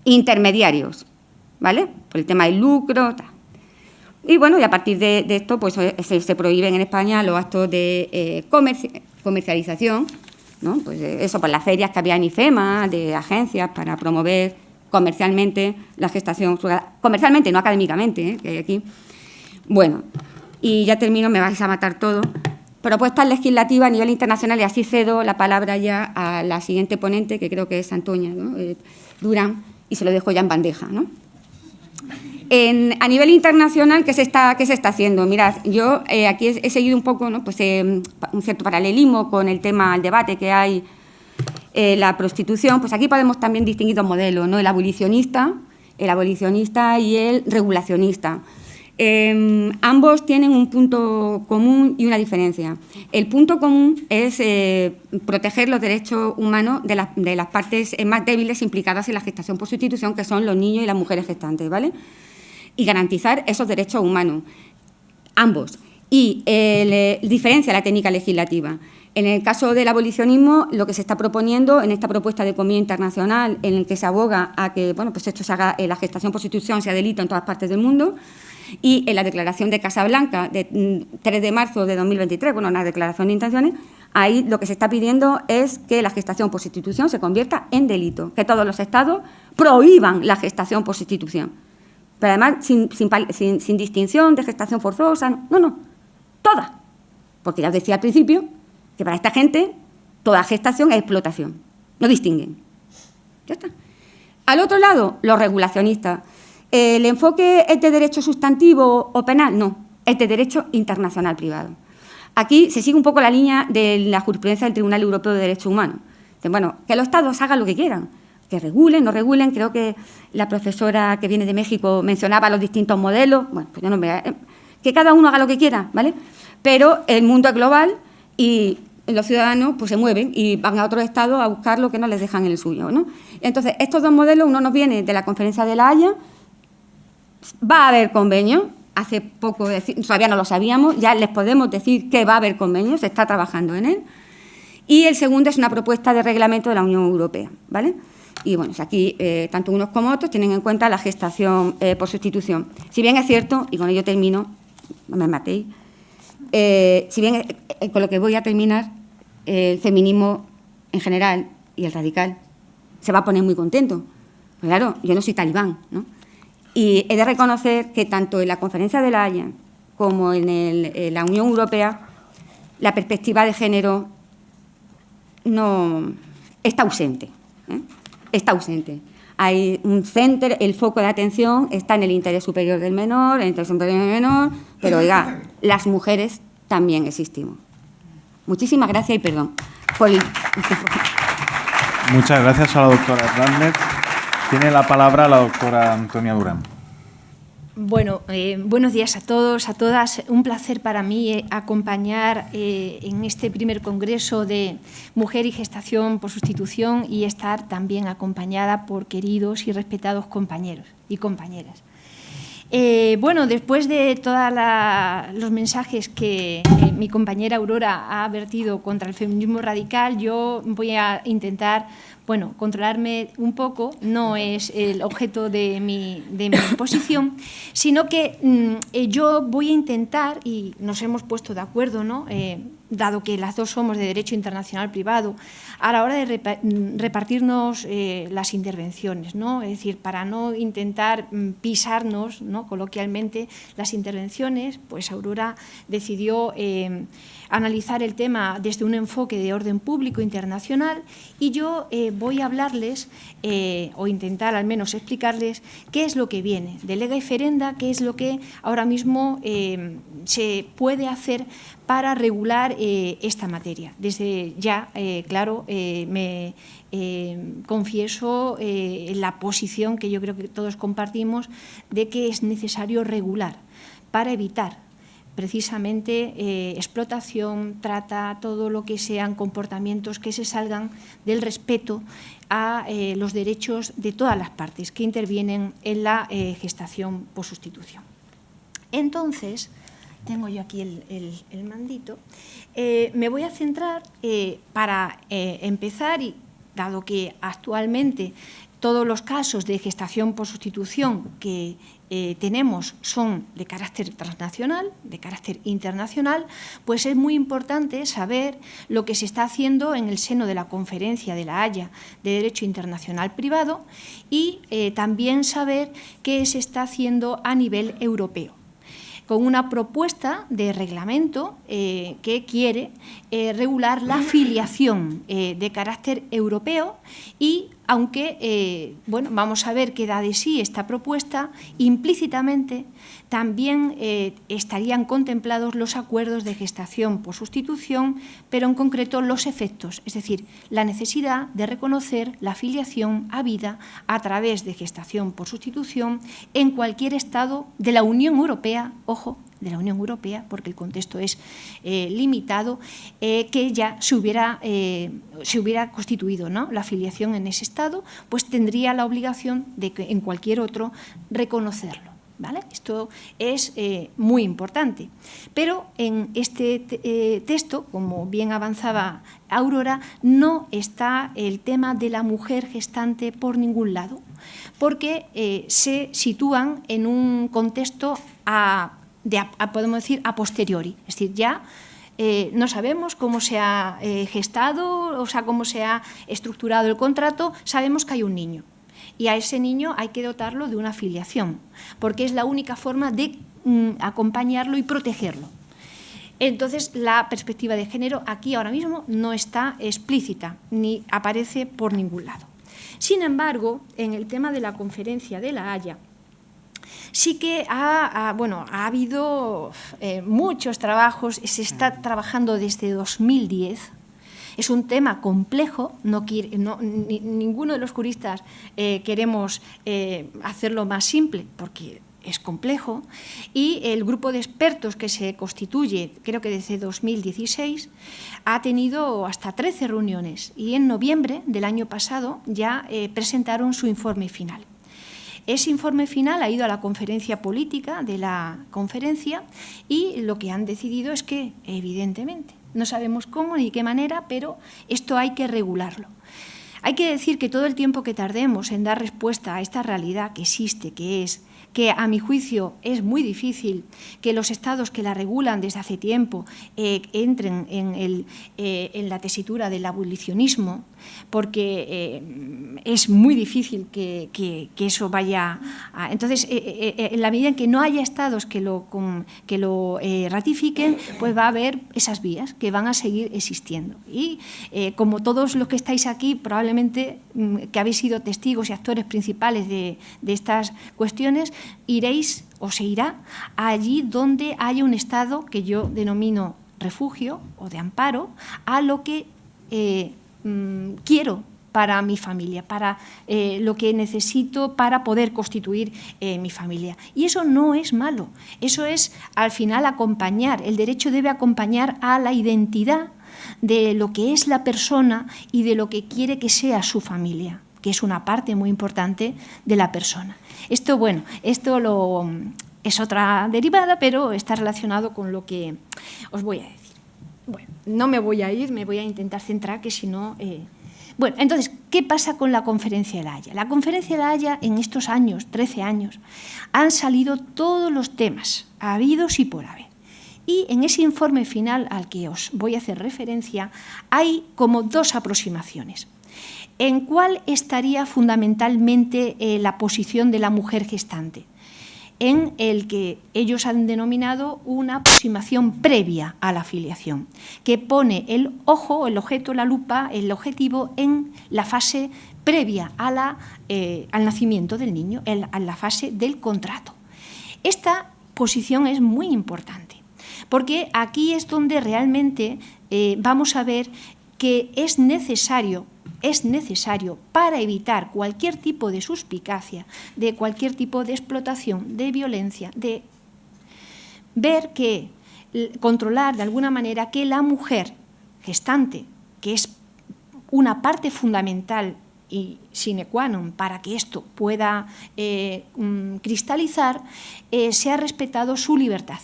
intermediarios, ¿vale? Por el tema del lucro, tal. Y bueno, y a partir de esto, pues se prohíben en España los actos de comercialización, ¿no? Pues eso, por las ferias que había en IFEMA, de agencias para promover comercialmente la gestación subrogada. Comercialmente, no académicamente, que hay aquí. Bueno, y ya termino, me vais a matar todo. Propuestas legislativas a nivel internacional, y así cedo la palabra ya a la siguiente ponente, que creo que es Antonia, ¿no? Durán, y se lo dejo ya en bandeja, ¿no? A nivel internacional, ¿qué se está haciendo? Mirad, yo aquí he seguido un poco, ¿no? Pues, un cierto paralelismo con el debate que hay, la prostitución. Pues aquí podemos también distinguir dos modelos, ¿no? El abolicionista y el regulacionista. Ambos tienen un punto común y una diferencia. El punto común es proteger los derechos humanos de las partes más débiles implicadas en la gestación por sustitución, que son los niños y las mujeres gestantes, ¿vale? Y garantizar esos derechos humanos, ambos. Y diferencia la técnica legislativa. En el caso del abolicionismo, lo que se está proponiendo en esta propuesta de Convenio Internacional, en el que se aboga a que pues esto se haga, la gestación por sustitución sea delito en todas partes del mundo, y en la declaración de Casablanca de 3 de marzo de 2023, una declaración de intenciones, ahí lo que se está pidiendo es que la gestación por sustitución se convierta en delito, que todos los estados prohíban la gestación por sustitución. Pero además sin distinción de gestación forzosa, no, toda. Porque ya os decía al principio que para esta gente toda gestación es explotación, no distinguen. Ya está. Al otro lado, los regulacionistas. ¿El enfoque es de derecho sustantivo o penal? No. es de derecho internacional privado. Aquí se sigue un poco la línea de la jurisprudencia del Tribunal Europeo de Derechos Humanos. Bueno, que los Estados hagan lo que quieran, que regulen, no regulen. Creo que la profesora que viene de México mencionaba los distintos modelos. Bueno, pues yo no me... Que cada uno haga lo que quiera, ¿vale? Pero el mundo es global y los ciudadanos pues se mueven y van a otros estados a buscar lo que no les dejan en el suyo, ¿no? Entonces, estos dos modelos, uno nos viene de la Conferencia de La Haya, va a haber convenio, hace poco, todavía no lo sabíamos, ya les podemos decir que va a haber convenio, se está trabajando en él, y el segundo es una propuesta de reglamento de la Unión Europea, ¿vale? Y bueno, aquí tanto unos como otros tienen en cuenta la gestación por sustitución. Si bien es cierto, y con ello termino, no me matéis, si bien con lo que voy a terminar, el feminismo en general y el radical se va a poner muy contento. Claro, yo no soy talibán, ¿no? Y he de reconocer que tanto en la Conferencia de La Haya como en la Unión Europea la perspectiva de género no está ausente, ¿eh? Está ausente. Hay un centro, el foco de atención está en el interés superior del menor, el interés superior del menor, pero oiga, las mujeres también existimos. Muchísimas gracias y perdón por el... Muchas gracias a la doctora Hernández. Tiene la palabra la doctora Antonia Durán. Bueno, buenos días a todos, a todas. Un placer para mí acompañar en este primer congreso de Mujer y Gestación por Sustitución y estar también acompañada por queridos y respetados compañeros y compañeras. Bueno, después de todos los mensajes que mi compañera Aurora ha vertido contra el feminismo radical, yo voy a intentar, bueno, controlarme un poco. No es el objeto de mi exposición, sino que yo voy a intentar, y nos hemos puesto de acuerdo, ¿no? Dado que las dos somos de Derecho Internacional Privado, a la hora de repartirnos las intervenciones, ¿no? Es decir, para no intentar pisarnos, ¿no? Coloquialmente las intervenciones, pues Aurora decidió analizar el tema desde un enfoque de orden público internacional y yo voy a hablarles o intentar al menos explicarles qué es lo que viene de lega y ferenda, qué es lo que ahora mismo se puede hacer para regular esta materia. Desde ya, claro, me confieso la posición que yo creo que todos compartimos de que es necesario regular para evitar precisamente explotación, trata, todo lo que sean comportamientos que se salgan del respeto a los derechos de todas las partes que intervienen en la gestación por sustitución. Entonces, tengo yo aquí el mandito, me voy a centrar para empezar, y dado que actualmente todos los casos de gestación por sustitución que tenemos son de carácter transnacional, de carácter internacional, pues es muy importante saber lo que se está haciendo en el seno de la Conferencia de La Haya de Derecho Internacional Privado y también saber qué se está haciendo a nivel europeo, con una propuesta de reglamento que quiere regular la filiación de carácter europeo y, aunque bueno, vamos a ver qué da de sí esta propuesta, implícitamente también estarían contemplados los acuerdos de gestación por sustitución, pero en concreto los efectos, es decir, la necesidad de reconocer la filiación a vida a través de gestación por sustitución en cualquier estado de la Unión Europea, ojo, de la Unión Europea, porque el contexto es limitado, que ya se hubiera constituido, ¿no?, la filiación en ese estado, pues tendría la obligación de que en cualquier otro reconocerlo. ¿Vale? Esto es muy importante. Pero en este texto, como bien avanzaba Aurora, no está el tema de la mujer gestante por ningún lado, porque se sitúan en un contexto podemos decir, a posteriori. Es decir, ya no sabemos cómo se ha gestado, o sea, cómo se ha estructurado el contrato, sabemos que hay un niño. Y a ese niño hay que dotarlo de una filiación, porque es la única forma de acompañarlo y protegerlo. Entonces, la perspectiva de género aquí ahora mismo no está explícita, ni aparece por ningún lado. Sin embargo, en el tema de la Conferencia de La Haya, Sí que ha habido muchos trabajos, se está trabajando desde 2010. Es un tema complejo, ninguno de los juristas queremos hacerlo más simple, porque es complejo, y el grupo de expertos que se constituye, creo que desde 2016, ha tenido hasta 13 reuniones y en noviembre del año pasado ya presentaron su informe final. Ese informe final ha ido a la conferencia política de la conferencia y lo que han decidido es que, evidentemente, no sabemos cómo ni de qué manera, pero esto hay que regularlo. Hay que decir que todo el tiempo que tardemos en dar respuesta a esta realidad que existe, que a mi juicio es muy difícil que los estados que la regulan desde hace tiempo entren en la tesitura del abolicionismo, porque es muy difícil que eso vaya a... Entonces, en la medida en que no haya estados que lo ratifiquen, pues va a haber esas vías que van a seguir existiendo. Y como todos los que estáis aquí, probablemente que habéis sido testigos y actores principales de estas cuestiones, iréis o se irá allí donde haya un estado que yo denomino refugio o de amparo a lo que quiero para mi familia, para lo que necesito para poder constituir mi familia. Y eso no es malo, eso es al final acompañar, el derecho debe acompañar a la identidad de lo que es la persona y de lo que quiere que sea su familia, que es una parte muy importante de la persona. Esto es otra derivada, pero está relacionado con lo que os voy a decir. Bueno, no me voy a ir, me voy a intentar centrar, que si no... Bueno, entonces, ¿qué pasa con la Conferencia de La Haya? La Conferencia de La Haya, en estos años, 13 años, han salido todos los temas, habidos y por haber. Y en ese informe final al que os voy a hacer referencia, hay como dos aproximaciones. ¿En cuál estaría fundamentalmente la posición de la mujer gestante? En el que ellos han denominado una aproximación previa a la filiación, que pone el ojo, el objeto, la lupa, el objetivo en la fase previa a al nacimiento del niño, en la fase del contrato. Esta posición es muy importante, porque aquí es donde realmente vamos a ver que es necesario para evitar cualquier tipo de suspicacia, de cualquier tipo de explotación, de violencia, de ver que, controlar de alguna manera que la mujer gestante, que es una parte fundamental y sine qua non para que esto pueda cristalizar, se ha respetado su libertad,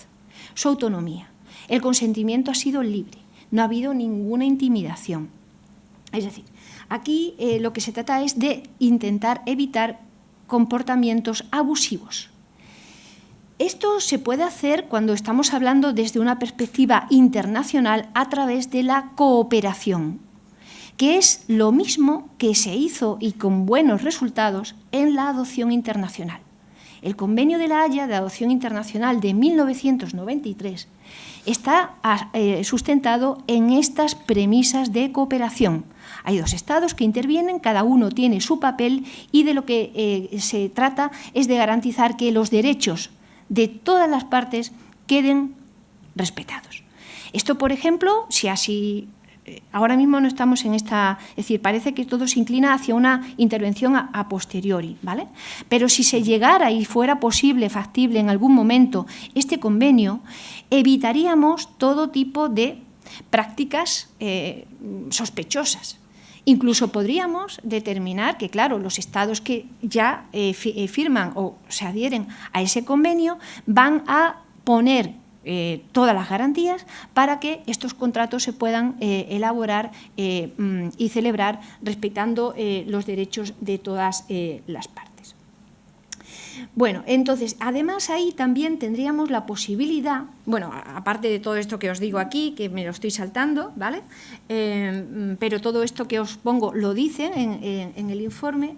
su autonomía. El consentimiento ha sido libre, no ha habido ninguna intimidación. Es decir, aquí lo que se trata es de intentar evitar comportamientos abusivos. Esto se puede hacer cuando estamos hablando desde una perspectiva internacional a través de la cooperación, que es lo mismo que se hizo y con buenos resultados en la adopción internacional. El Convenio de La Haya de Adopción Internacional de 1993 está sustentado en estas premisas de cooperación. Hay dos estados que intervienen, cada uno tiene su papel y de lo que se trata es de garantizar que los derechos de todas las partes queden respetados. Esto, por ejemplo, si así... Ahora mismo no estamos en esta... Es decir, parece que todo se inclina hacia una intervención a posteriori, ¿vale? Pero si se llegara y fuera posible, factible en algún momento este convenio, evitaríamos todo tipo de prácticas sospechosas. Incluso podríamos determinar que, claro, los estados que ya firman o se adhieren a ese convenio van a poner todas las garantías para que estos contratos se puedan elaborar y celebrar respetando los derechos de todas las partes. Bueno, entonces, además ahí también tendríamos la posibilidad, bueno, aparte de todo esto que os digo aquí, que me lo estoy saltando, ¿vale? Pero todo esto que os pongo lo dicen en el informe.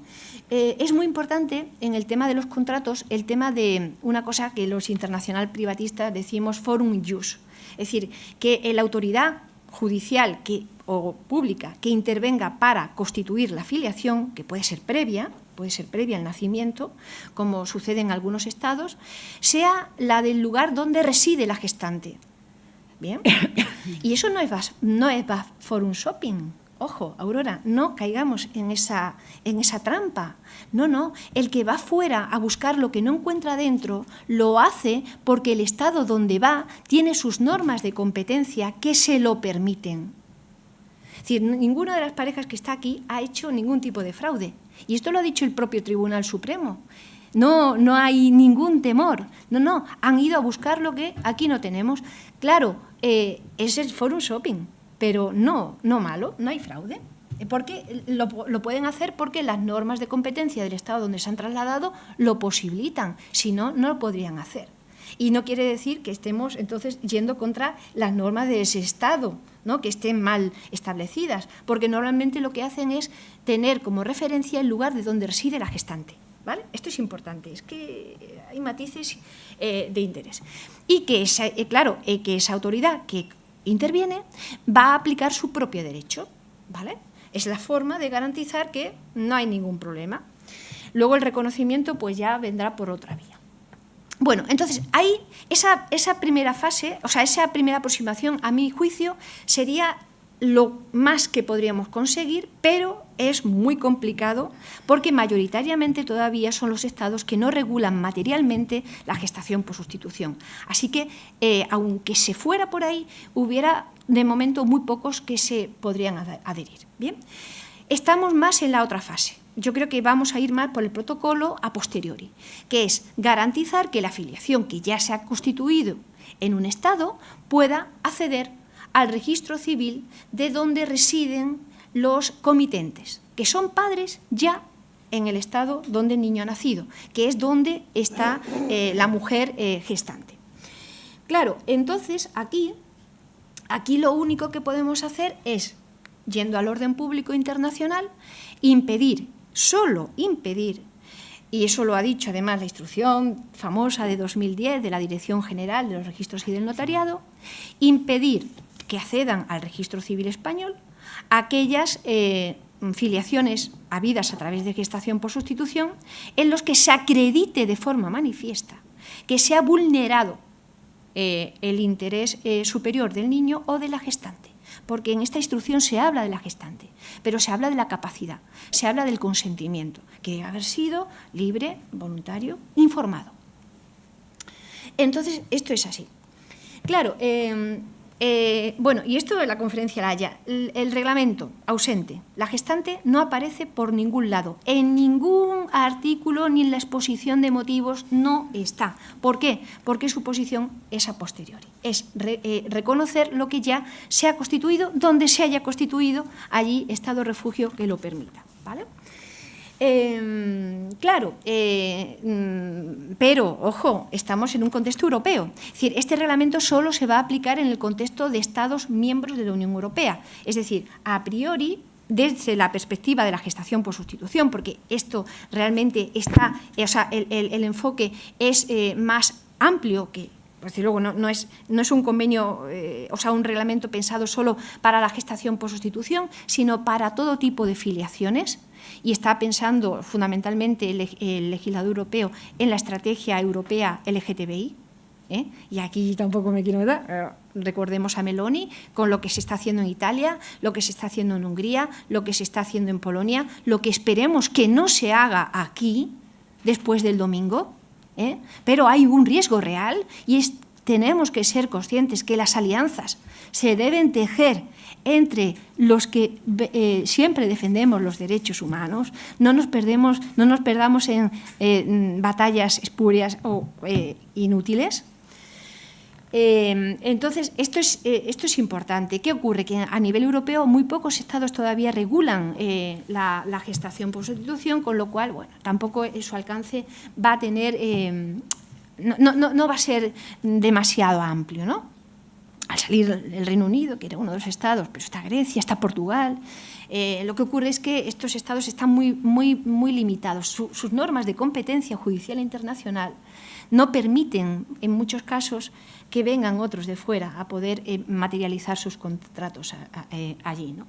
Es muy importante en el tema de los contratos el tema de una cosa que los internacional privatistas decimos forum jus, es decir, que la autoridad judicial o pública que intervenga para constituir la filiación, que puede ser previa, puede ser previa al nacimiento, como sucede en algunos estados, sea la del lugar donde reside la gestante. Bien, y eso no es forum shopping. Ojo, Aurora, no caigamos en esa trampa. No, el que va fuera a buscar lo que no encuentra dentro, lo hace porque el estado donde va tiene sus normas de competencia que se lo permiten. Es decir, ninguna de las parejas que está aquí ha hecho ningún tipo de fraude. Y esto lo ha dicho el propio Tribunal Supremo. No hay ningún temor. No, han ido a buscar lo que aquí no tenemos. Claro, es el forum shopping. Pero no malo, no hay fraude, porque lo pueden hacer porque las normas de competencia del Estado donde se han trasladado lo posibilitan, si no, no lo podrían hacer. Y no quiere decir que estemos entonces yendo contra las normas de ese Estado, ¿no?, que estén mal establecidas, porque normalmente lo que hacen es tener como referencia el lugar de donde reside la gestante. ¿Vale? Esto es importante, es que hay matices de interés. Y que, que esa autoridad que interviene, va a aplicar su propio derecho, ¿vale? Es la forma de garantizar que no hay ningún problema. Luego el reconocimiento pues ya vendrá por otra vía. Bueno, entonces, ahí esa primera fase, o sea, esa primera aproximación, a mi juicio, sería lo más que podríamos conseguir, pero es muy complicado porque mayoritariamente todavía son los estados que no regulan materialmente la gestación por sustitución. Así que, aunque se fuera por ahí, hubiera de momento muy pocos que se podrían adherir. Bien, estamos más en la otra fase. Yo creo que vamos a ir más por el protocolo a posteriori, que es garantizar que la afiliación que ya se ha constituido en un estado pueda acceder al registro civil de donde residen los comitentes, que son padres ya en el estado donde el niño ha nacido, que es donde está la mujer gestante. Claro, entonces aquí lo único que podemos hacer es, yendo al orden público internacional, solo impedir, y eso lo ha dicho además la instrucción famosa de 2010 de la Dirección General de los Registros y del Notariado, impedir que accedan al registro civil español aquellas filiaciones habidas a través de gestación por sustitución en los que se acredite de forma manifiesta que se ha vulnerado el interés superior del niño o de la gestante. Porque en esta instrucción se habla de la gestante, pero se habla de la capacidad, se habla del consentimiento, que debe haber sido libre, voluntario, informado. Entonces, esto es así. Claro, bueno, y esto de la conferencia La Haya, el reglamento ausente, la gestante no aparece por ningún lado, en ningún artículo ni en la exposición de motivos no está. ¿Por qué? Porque su posición es a posteriori, es reconocer lo que ya se ha constituido, donde se haya constituido, allí estado de refugio que lo permita, ¿vale? Claro, pero, ojo, estamos en un contexto europeo. Es decir, este reglamento solo se va a aplicar en el contexto de Estados miembros de la Unión Europea. Es decir, a priori, desde la perspectiva de la gestación por sustitución, porque esto realmente está, o sea, el enfoque es más amplio que... Desde luego, no es un convenio, o sea, un reglamento pensado solo para la gestación por sustitución, sino para todo tipo de filiaciones, y está pensando fundamentalmente el legislador europeo en la estrategia europea LGTBI, y aquí tampoco me quiero meter, recordemos a Meloni, con lo que se está haciendo en Italia, lo que se está haciendo en Hungría, lo que se está haciendo en Polonia, lo que esperemos que no se haga aquí después del domingo, pero hay un riesgo real y tenemos que ser conscientes que las alianzas se deben tejer entre los que siempre defendemos los derechos humanos, no nos perdamos en batallas espurias o inútiles. Entonces, esto es importante. ¿Qué ocurre? Que a nivel europeo muy pocos estados todavía regulan la gestación por sustitución, con lo cual, bueno, tampoco su alcance va a tener, no va a ser demasiado amplio, ¿no? Al salir el Reino Unido, que era uno de los estados, pero está Grecia, está Portugal, lo que ocurre es que estos estados están muy limitados. Sus normas de competencia judicial internacional no permiten, en muchos casos, que vengan otros de fuera a poder materializar sus contratos allí, ¿no?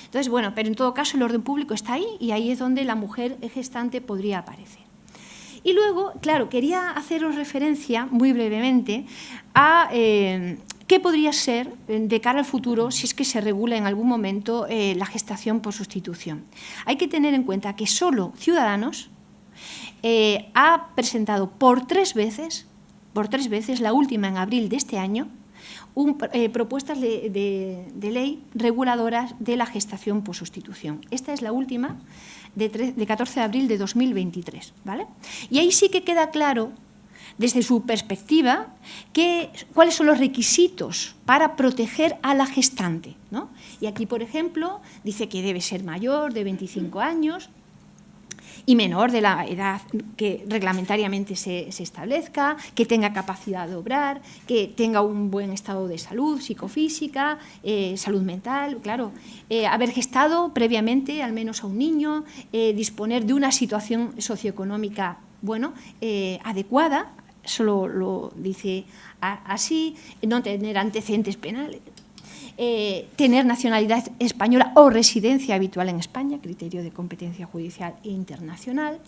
Entonces, bueno, pero en todo caso el orden público está ahí y ahí es donde la mujer gestante podría aparecer. Y luego, claro, quería haceros referencia muy brevemente a qué podría ser de cara al futuro si es que se regula en algún momento la gestación por sustitución. Hay que tener en cuenta que solo Ciudadanos ha presentado por tres veces, la última en abril de este año, propuestas de ley reguladoras de la gestación por sustitución. Esta es la última, de 14 de abril de 2023. ¿Vale? Y ahí sí que queda claro, desde su perspectiva, cuáles son los requisitos para proteger a la gestante, ¿no? Y aquí, por ejemplo, dice que debe ser mayor de 25 años, y menor de la edad que reglamentariamente se establezca, que tenga capacidad de obrar, que tenga un buen estado de salud psicofísica, salud mental, claro, haber gestado previamente al menos a un niño, disponer de una situación socioeconómica adecuada, solo lo dice así, no tener antecedentes penales, tener nacionalidad española o residencia habitual en España, criterio de competencia judicial internacional,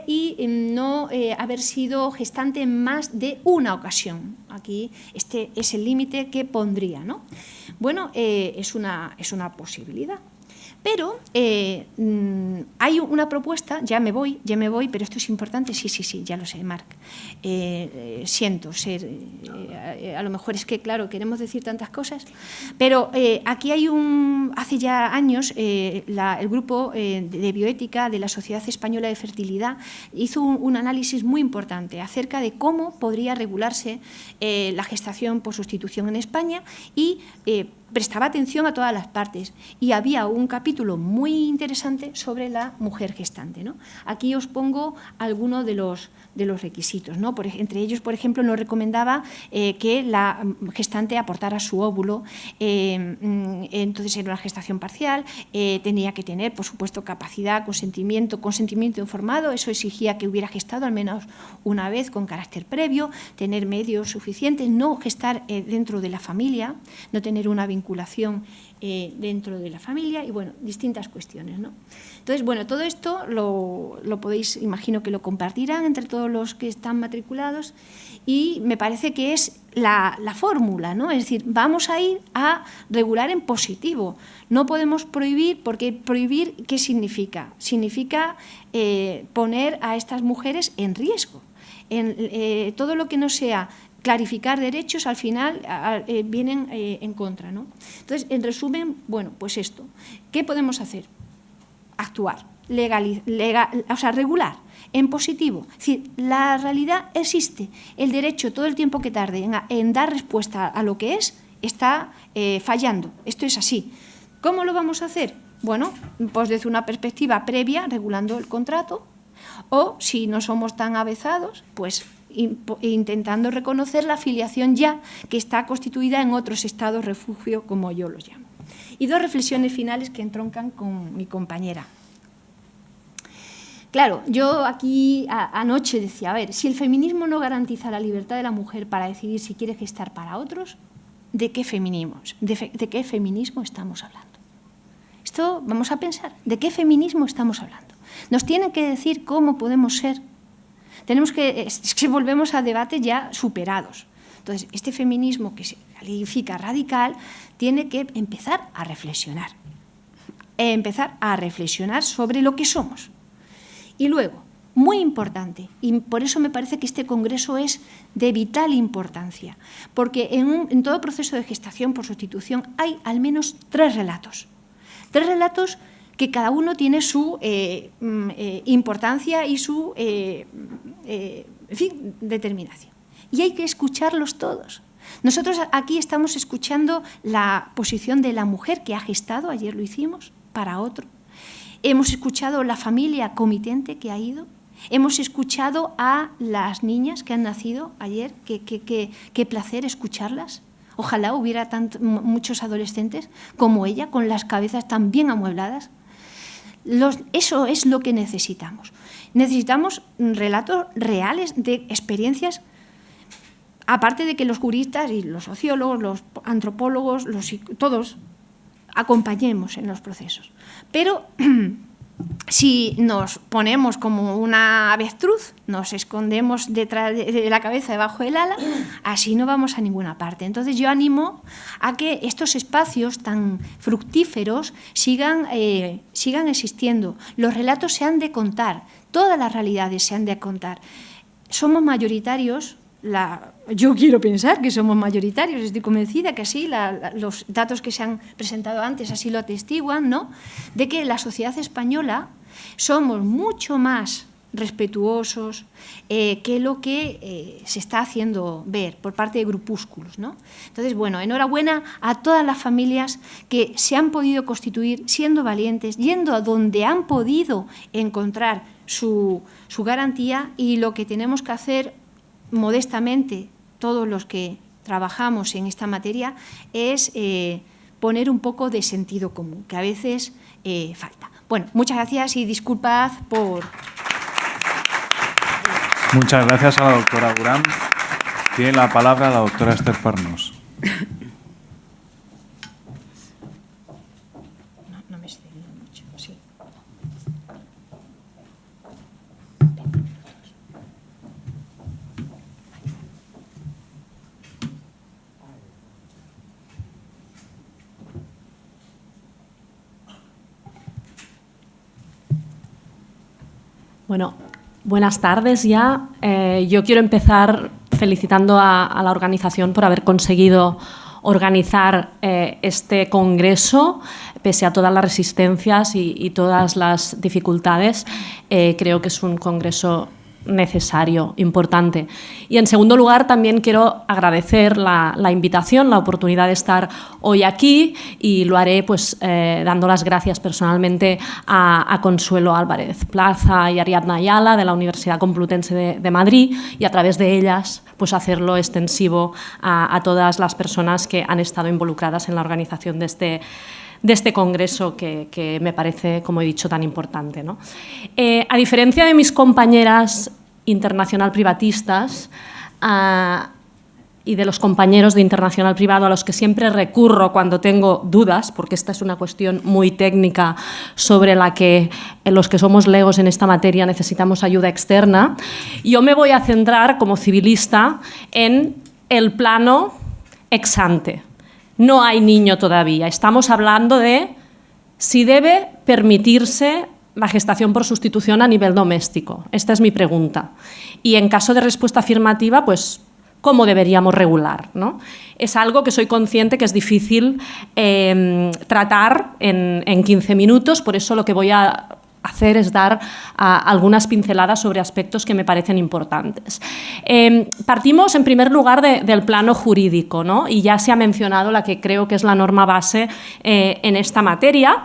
y no haber sido gestante en más de una ocasión. Aquí este es el límite que pondría, ¿no? Bueno, es una posibilidad. Pero hay una propuesta, ya me voy, pero esto es importante, sí, ya lo sé, Marc. Siento ser, a lo mejor es que, claro, queremos decir tantas cosas, pero aquí hay hace ya años, el grupo de bioética de la Sociedad Española de Fertilidad hizo un análisis muy importante acerca de cómo podría regularse la gestación por sustitución en España y prestaba atención a todas las partes y había un capítulo muy interesante sobre la mujer gestante, ¿no? Aquí os pongo algunos de los requisitos, ¿no? Entre ellos, por ejemplo, nos recomendaba que la gestante aportara su óvulo, entonces era una gestación parcial, tenía que tener, por supuesto, capacidad, consentimiento informado, eso exigía que hubiera gestado al menos una vez con carácter previo, tener medios suficientes, no gestar dentro de la familia, no tener una vinculación dentro de la familia y, bueno, distintas cuestiones, ¿no? Entonces, bueno, todo esto lo podéis, imagino que lo compartirán entre todos los que están matriculados y me parece que es la fórmula, ¿no? Es decir, vamos a ir a regular en positivo. No podemos prohibir, porque prohibir, ¿qué significa? Significa poner a estas mujeres en riesgo. Todo lo que no sea clarificar derechos, al final vienen en contra, ¿no? Entonces, en resumen, bueno, pues esto. ¿Qué podemos hacer? Actuar, regular, en positivo. Es decir, la realidad existe. El derecho, todo el tiempo que tarde en dar respuesta a lo que es, está fallando. Esto es así. ¿Cómo lo vamos a hacer? Bueno, pues desde una perspectiva previa, regulando el contrato, o si no somos tan avezados, pues intentando reconocer la filiación ya que está constituida en otros estados refugio, como yo los llamo. Y dos reflexiones finales que entroncan con mi compañera. Claro, yo aquí anoche decía, a ver, si el feminismo no garantiza la libertad de la mujer para decidir si quiere gestar para otros, ¿de qué feminismo estamos hablando? Esto vamos a pensar, ¿de qué feminismo estamos hablando? Nos tienen que decir cómo podemos ser. Es que volvemos a debates ya superados. Entonces, este feminismo que se califica radical tiene que empezar a reflexionar sobre lo que somos. Y luego, muy importante, y por eso me parece que este congreso es de vital importancia, porque en todo proceso de gestación por sustitución hay al menos tres relatos que cada uno tiene su importancia y su determinación. Y hay que escucharlos todos. Nosotros aquí estamos escuchando la posición de la mujer que ha gestado, ayer lo hicimos, para otro. Hemos escuchado la familia comitente que ha ido. Hemos escuchado a las niñas que han nacido ayer. Qué placer escucharlas. Ojalá hubiera muchos adolescentes como ella, con las cabezas tan bien amuebladas. Eso es lo que necesitamos. Necesitamos relatos reales de experiencias, aparte de que los juristas y los sociólogos, los antropólogos, todos acompañemos en los procesos. Pero si nos ponemos como una avestruz, nos escondemos detrás de la cabeza, debajo del ala, así no vamos a ninguna parte. Entonces yo animo a que estos espacios tan fructíferos sigan existiendo. Los relatos se han de contar, todas las realidades se han de contar. Somos mayoritarios. Yo quiero pensar que somos mayoritarios, estoy convencida que sí, los datos que se han presentado antes así lo atestiguan, ¿no? De que la sociedad española somos mucho más respetuosos que lo que se está haciendo ver por parte de grupúsculos, ¿no? Entonces, bueno, enhorabuena a todas las familias que se han podido constituir siendo valientes, yendo a donde han podido encontrar su garantía, y lo que tenemos que hacer modestamente todos los que trabajamos en esta materia es poner un poco de sentido común, que a veces falta. Bueno, muchas gracias y disculpad por... Muchas gracias a la doctora Durán. Tiene la palabra la doctora Esther Farnós. No me he excedido mucho, sí. Bueno, buenas tardes ya. Yo quiero empezar felicitando a la organización por haber conseguido organizar este congreso, pese a todas las resistencias y todas las dificultades. Creo que es un congreso necesario, importante. Y en segundo lugar, también quiero agradecer la invitación, la oportunidad de estar hoy aquí, y lo haré pues dando las gracias personalmente a Consuelo Álvarez Plaza y Ariadna Ayala de la Universidad Complutense de Madrid, y a través de ellas pues hacerlo extensivo a todas las personas que han estado involucradas en la organización de este congreso que me parece, como he dicho, tan importante, ¿no? A diferencia de mis compañeras internacional privatistas y de los compañeros de Internacional Privado a los que siempre recurro cuando tengo dudas, porque esta es una cuestión muy técnica sobre la que los que somos legos en esta materia necesitamos ayuda externa, yo me voy a centrar como civilista en el plano ex ante. No hay niño todavía. Estamos hablando de si debe permitirse la gestación por sustitución a nivel doméstico. Esta es mi pregunta. Y en caso de respuesta afirmativa, pues, ¿cómo deberíamos regular, ¿no? Es algo que soy consciente que es difícil tratar en 15 minutos, por eso lo que voy a hacer es dar algunas pinceladas sobre aspectos que me parecen importantes. Partimos, en primer lugar, del plano jurídico, ¿no? Y ya se ha mencionado la que creo que es la norma base en esta materia,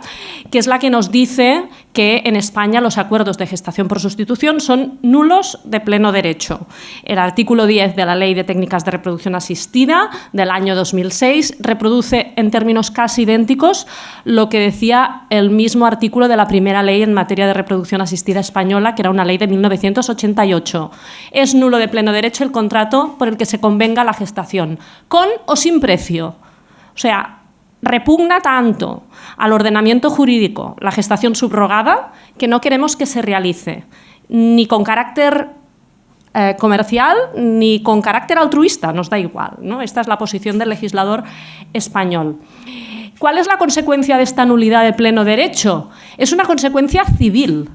que es la que nos dice que en España los acuerdos de gestación por sustitución son nulos de pleno derecho. El artículo 10 de la Ley de Técnicas de Reproducción Asistida del año 2006 reproduce en términos casi idénticos lo que decía el mismo artículo de la primera ley en materia de reproducción asistida española, que era una ley de 1988. Es nulo de pleno derecho el contrato por el que se convenga la gestación, con o sin precio. O sea, repugna tanto al ordenamiento jurídico la gestación subrogada que no queremos que se realice, ni con carácter comercial ni con carácter altruista, nos da igual, ¿no? Esta es la posición del legislador español. ¿Cuál es la consecuencia de esta nulidad de pleno derecho? Es una consecuencia civil,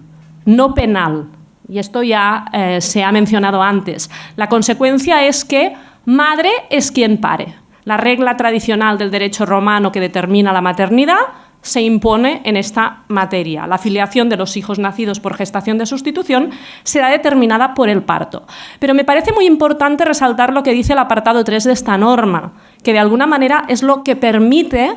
no penal. Y esto ya se ha mencionado antes. La consecuencia es que madre es quien pare. La regla tradicional del derecho romano que determina la maternidad se impone en esta materia. La filiación de los hijos nacidos por gestación de sustitución será determinada por el parto. Pero me parece muy importante resaltar lo que dice el apartado 3 de esta norma, que de alguna manera es lo que permite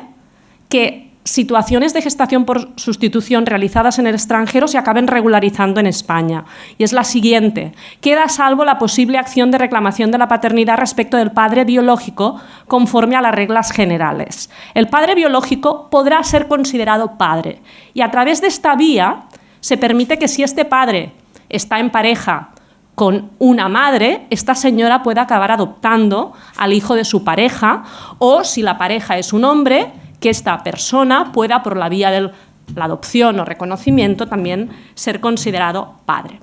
que situaciones de gestación por sustitución realizadas en el extranjero se acaben regularizando en España. Y es la siguiente: queda a salvo la posible acción de reclamación de la paternidad respecto del padre biológico conforme a las reglas generales. El padre biológico podrá ser considerado padre y a través de esta vía se permite que si este padre está en pareja con una madre, esta señora pueda acabar adoptando al hijo de su pareja, o si la pareja es un hombre, que esta persona pueda, por la vía de la adopción o reconocimiento, también ser considerado padre.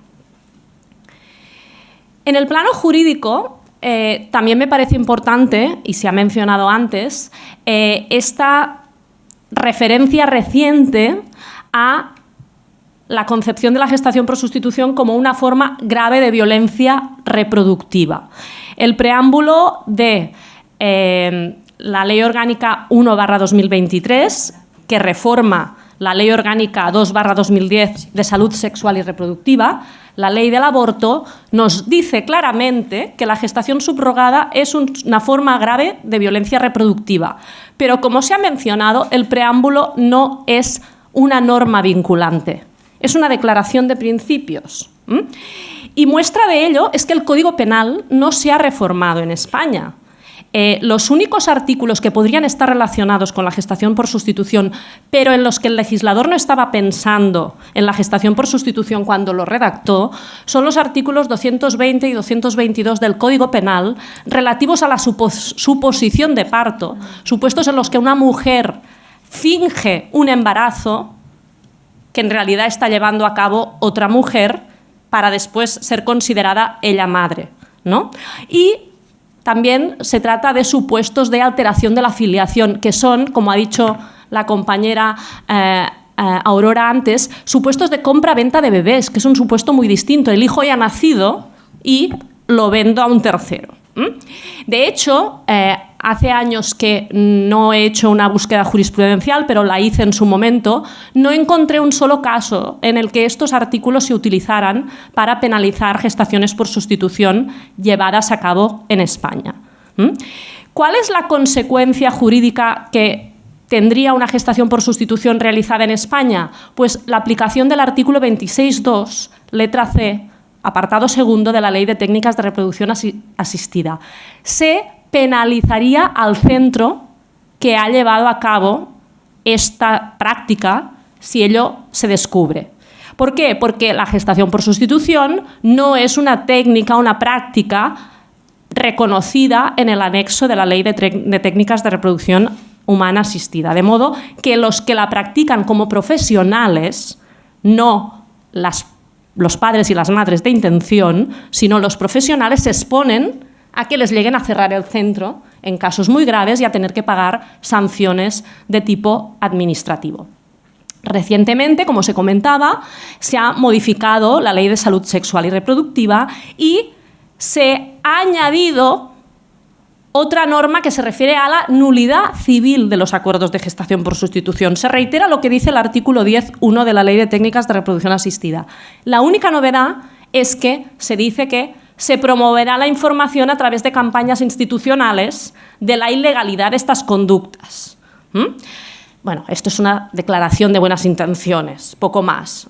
En el plano jurídico, también me parece importante, y se ha mencionado antes, esta referencia reciente a la concepción de la gestación por sustitución como una forma grave de violencia reproductiva. El preámbulo de la Ley Orgánica 1/2023, que reforma la Ley Orgánica 2/2010 de Salud Sexual y Reproductiva, la ley del aborto, nos dice claramente que la gestación subrogada es una forma grave de violencia reproductiva. Pero, como se ha mencionado, el preámbulo no es una norma vinculante, es una declaración de principios. Y muestra de ello es que el Código Penal no se ha reformado en España. Los únicos artículos que podrían estar relacionados con la gestación por sustitución, pero en los que el legislador no estaba pensando en la gestación por sustitución cuando lo redactó, son los artículos 220 y 222 del Código Penal relativos a la suposición de parto, supuestos en los que una mujer finge un embarazo que en realidad está llevando a cabo otra mujer para después ser considerada ella madre, ¿no? Y también se trata de supuestos de alteración de la filiación, que son, como ha dicho la compañera Aurora antes, supuestos de compra-venta de bebés, que es un supuesto muy distinto. El hijo ya ha nacido y lo vendo a un tercero. De hecho, hace años que no he hecho una búsqueda jurisprudencial, pero la hice en su momento, no encontré un solo caso en el que estos artículos se utilizaran para penalizar gestaciones por sustitución llevadas a cabo en España. ¿Cuál es la consecuencia jurídica que tendría una gestación por sustitución realizada en España? Pues la aplicación del artículo 26.2, letra C, apartado segundo de la Ley de Técnicas de Reproducción Asistida. Se penalizaría al centro que ha llevado a cabo esta práctica si ello se descubre. ¿Por qué? Porque la gestación por sustitución no es una técnica, una práctica reconocida en el anexo de la Ley de Técnicas de Reproducción Humana Asistida. De modo que los que la practican como profesionales, no los padres y las madres de intención, sino los profesionales, se exponen a que les lleguen a cerrar el centro en casos muy graves y a tener que pagar sanciones de tipo administrativo. Recientemente, como se comentaba, se ha modificado la Ley de Salud Sexual y Reproductiva y se ha añadido otra norma que se refiere a la nulidad civil de los acuerdos de gestación por sustitución. Se reitera lo que dice el artículo 10.1 de la Ley de Técnicas de Reproducción Asistida. La única novedad es que se dice que se promoverá la información a través de campañas institucionales de la ilegalidad de estas conductas. Bueno, esto es una declaración de buenas intenciones, poco más.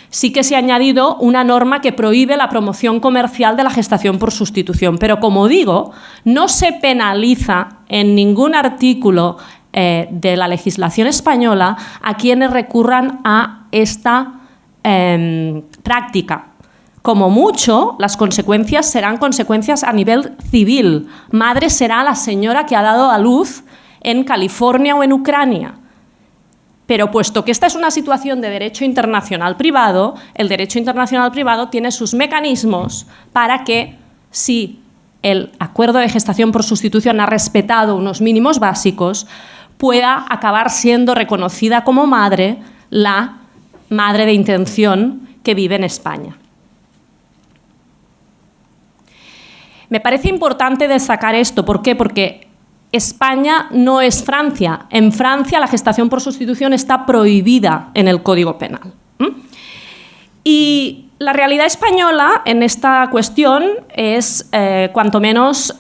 Sí que se ha añadido una norma que prohíbe la promoción comercial de la gestación por sustitución, pero, como digo, no se penaliza en ningún artículo de la legislación española a quienes recurran a esta práctica. Como mucho, las consecuencias serán consecuencias a nivel civil. Madre será la señora que ha dado a luz en California o en Ucrania. Pero puesto que esta es una situación de derecho internacional privado, el derecho internacional privado tiene sus mecanismos para que, si el acuerdo de gestación por sustitución ha respetado unos mínimos básicos, pueda acabar siendo reconocida como madre la madre de intención que vive en España. Me parece importante destacar esto. ¿Por qué? Porque España no es Francia. En Francia la gestación por sustitución está prohibida en el Código Penal. Y la realidad española en esta cuestión es cuanto menos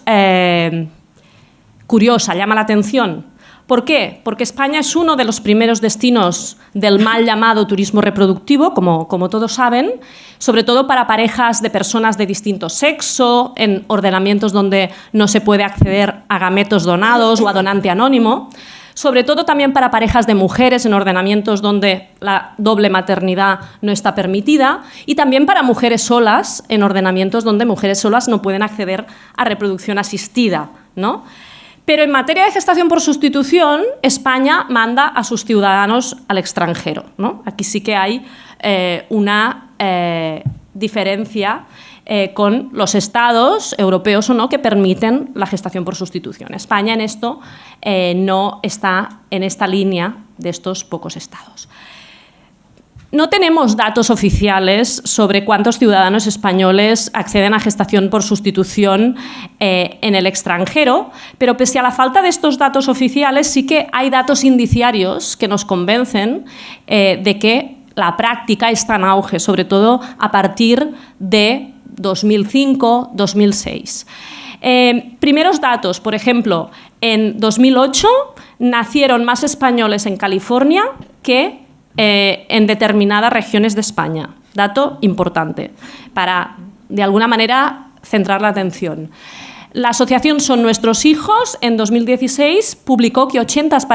curiosa, llama la atención. ¿Por qué? Porque España es uno de los primeros destinos del mal llamado turismo reproductivo, como todos saben, sobre todo para parejas de personas de distinto sexo, en ordenamientos donde no se puede acceder a gametos donados o a donante anónimo, sobre todo también para parejas de mujeres en ordenamientos donde la doble maternidad no está permitida, y también para mujeres solas en ordenamientos donde mujeres solas no pueden acceder a reproducción asistida, ¿no? Pero en materia de gestación por sustitución, España manda a sus ciudadanos al extranjero, ¿no? Aquí sí que hay una diferencia con los estados europeos o no que permiten la gestación por sustitución. España en esto no está en esta línea de estos pocos estados. No tenemos datos oficiales sobre cuántos ciudadanos españoles acceden a gestación por sustitución en el extranjero, pero pese a la falta de estos datos oficiales, sí que hay datos indiciarios que nos convencen de que la práctica está en auge, sobre todo a partir de 2005-2006. Primeros datos, por ejemplo, en 2008 nacieron más españoles en California que en determinadas regiones de España. Dato importante para, de alguna manera, centrar la atención. La asociación Son Nuestros Hijos, en 2016, publicó que 800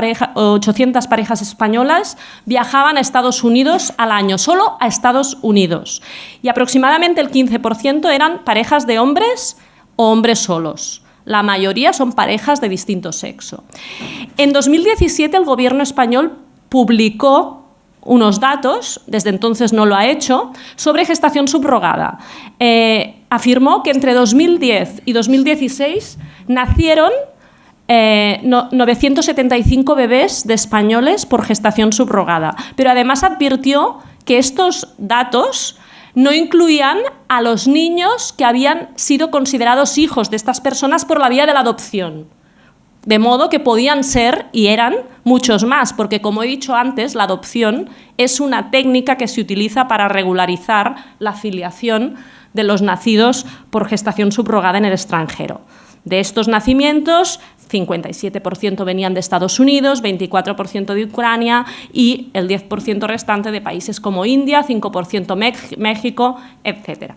parejas españolas viajaban a Estados Unidos al año, solo a Estados Unidos. Y aproximadamente el 15% eran parejas de hombres o hombres solos. La mayoría son parejas de distinto sexo. En 2017, el Gobierno español publicó unos datos, desde entonces no lo ha hecho, sobre gestación subrogada. Afirmó que entre 2010 y 2016 nacieron 975 bebés de españoles por gestación subrogada, pero además advirtió que estos datos no incluían a los niños que habían sido considerados hijos de estas personas por la vía de la adopción. De modo que podían ser, y eran, muchos más, porque como he dicho antes, la adopción es una técnica que se utiliza para regularizar la filiación de los nacidos por gestación subrogada en el extranjero. De estos nacimientos, 57% venían de Estados Unidos, 24% de Ucrania y el 10% restante de países como India, 5% México, etc.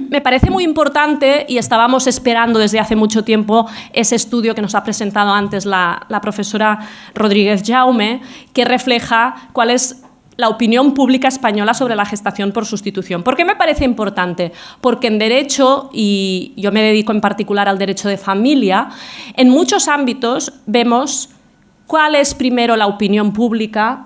Me parece muy importante, y estábamos esperando desde hace mucho tiempo ese estudio que nos ha presentado antes la profesora Rodríguez Jaume, que refleja cuál es la opinión pública española sobre la gestación por sustitución. ¿Por qué me parece importante? Porque en derecho, y yo me dedico en particular al derecho de familia, en muchos ámbitos vemos cuál es primero la opinión pública,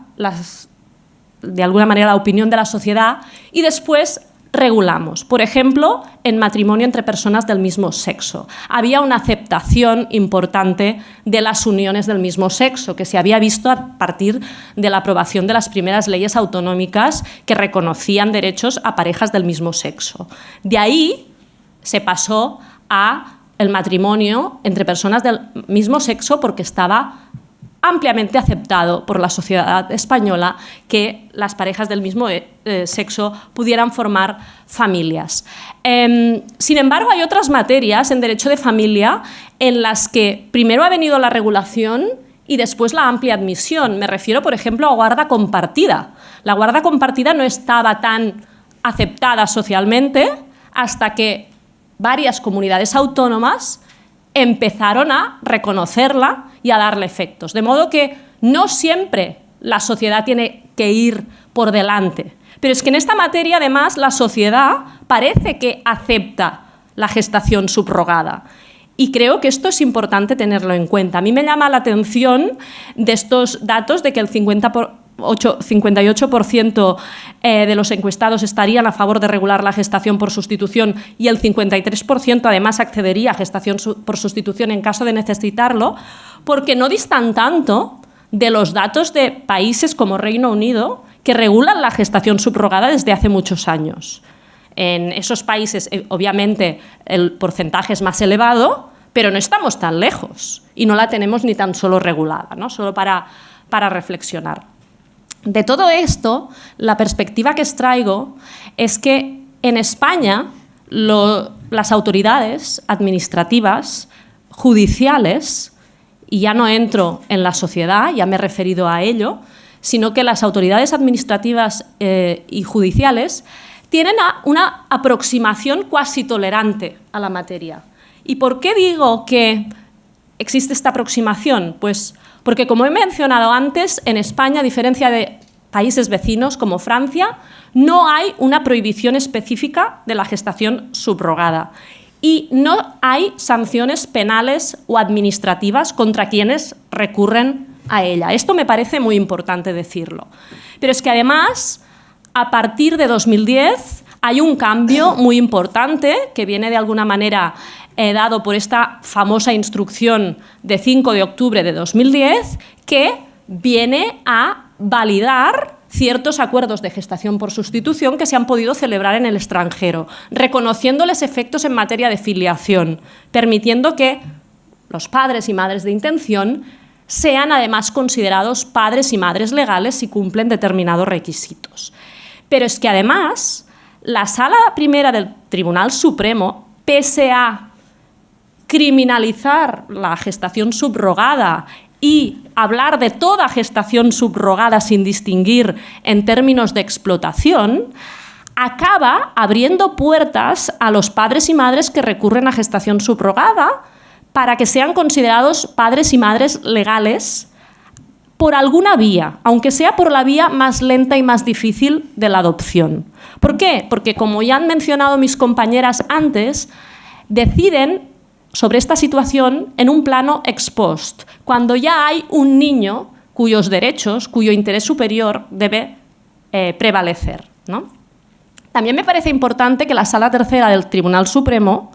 de alguna manera la opinión de la sociedad, y después regulamos. Por ejemplo, en matrimonio entre personas del mismo sexo. Había una aceptación importante de las uniones del mismo sexo, que se había visto a partir de la aprobación de las primeras leyes autonómicas que reconocían derechos a parejas del mismo sexo. De ahí se pasó a el matrimonio entre personas del mismo sexo porque estaba ampliamente aceptado por la sociedad española que las parejas del mismo sexo pudieran formar familias. Sin embargo, hay otras materias en derecho de familia en las que primero ha venido la regulación y después la amplia admisión. Me refiero, por ejemplo, a guarda compartida. La guarda compartida no estaba tan aceptada socialmente hasta que varias comunidades autónomas empezaron a reconocerla y a darle efectos. De modo que no siempre la sociedad tiene que ir por delante. Pero es que en esta materia, además, la sociedad parece que acepta la gestación subrogada. Y creo que esto es importante tenerlo en cuenta. A mí me llama la atención de estos datos de que el 58% de los encuestados estarían a favor de regular la gestación por sustitución y el 53% además accedería a gestación por sustitución en caso de necesitarlo, porque no distan tanto de los datos de países como Reino Unido que regulan la gestación subrogada desde hace muchos años. En esos países, obviamente, el porcentaje es más elevado, pero no estamos tan lejos y no la tenemos ni tan solo regulada, ¿no? Solo para reflexionar. De todo esto, la perspectiva que extraigo es que en España las autoridades administrativas, judiciales, y ya no entro en la sociedad, ya me he referido a ello, sino que las autoridades administrativas y judiciales tienen una aproximación cuasi tolerante a la materia. ¿Y por qué digo que existe esta aproximación? Pues porque, como he mencionado antes, en España, a diferencia de países vecinos como Francia, no hay una prohibición específica de la gestación subrogada. y no hay sanciones penales o administrativas contra quienes recurren a ella. Esto me parece muy importante decirlo. Pero es que además, a partir de 2010, hay un cambio muy importante que viene de alguna manera dado por esta famosa instrucción de 5 de octubre de 2010, que viene a validar ciertos acuerdos de gestación por sustitución que se han podido celebrar en el extranjero, reconociéndoles efectos en materia de filiación, permitiendo que los padres y madres de intención sean además considerados padres y madres legales si cumplen determinados requisitos. Pero es que además la Sala Primera del Tribunal Supremo, pese a criminalizar la gestación subrogada y hablar de toda gestación subrogada sin distinguir en términos de explotación, acaba abriendo puertas a los padres y madres que recurren a gestación subrogada para que sean considerados padres y madres legales por alguna vía, aunque sea por la vía más lenta y más difícil de la adopción. ¿Por qué? Porque, como ya han mencionado mis compañeras antes, deciden sobre esta situación en un plano ex post, cuando ya hay un niño cuyos derechos, cuyo interés superior debe prevalecer, ¿no? También me parece importante que la Sala Tercera del Tribunal Supremo,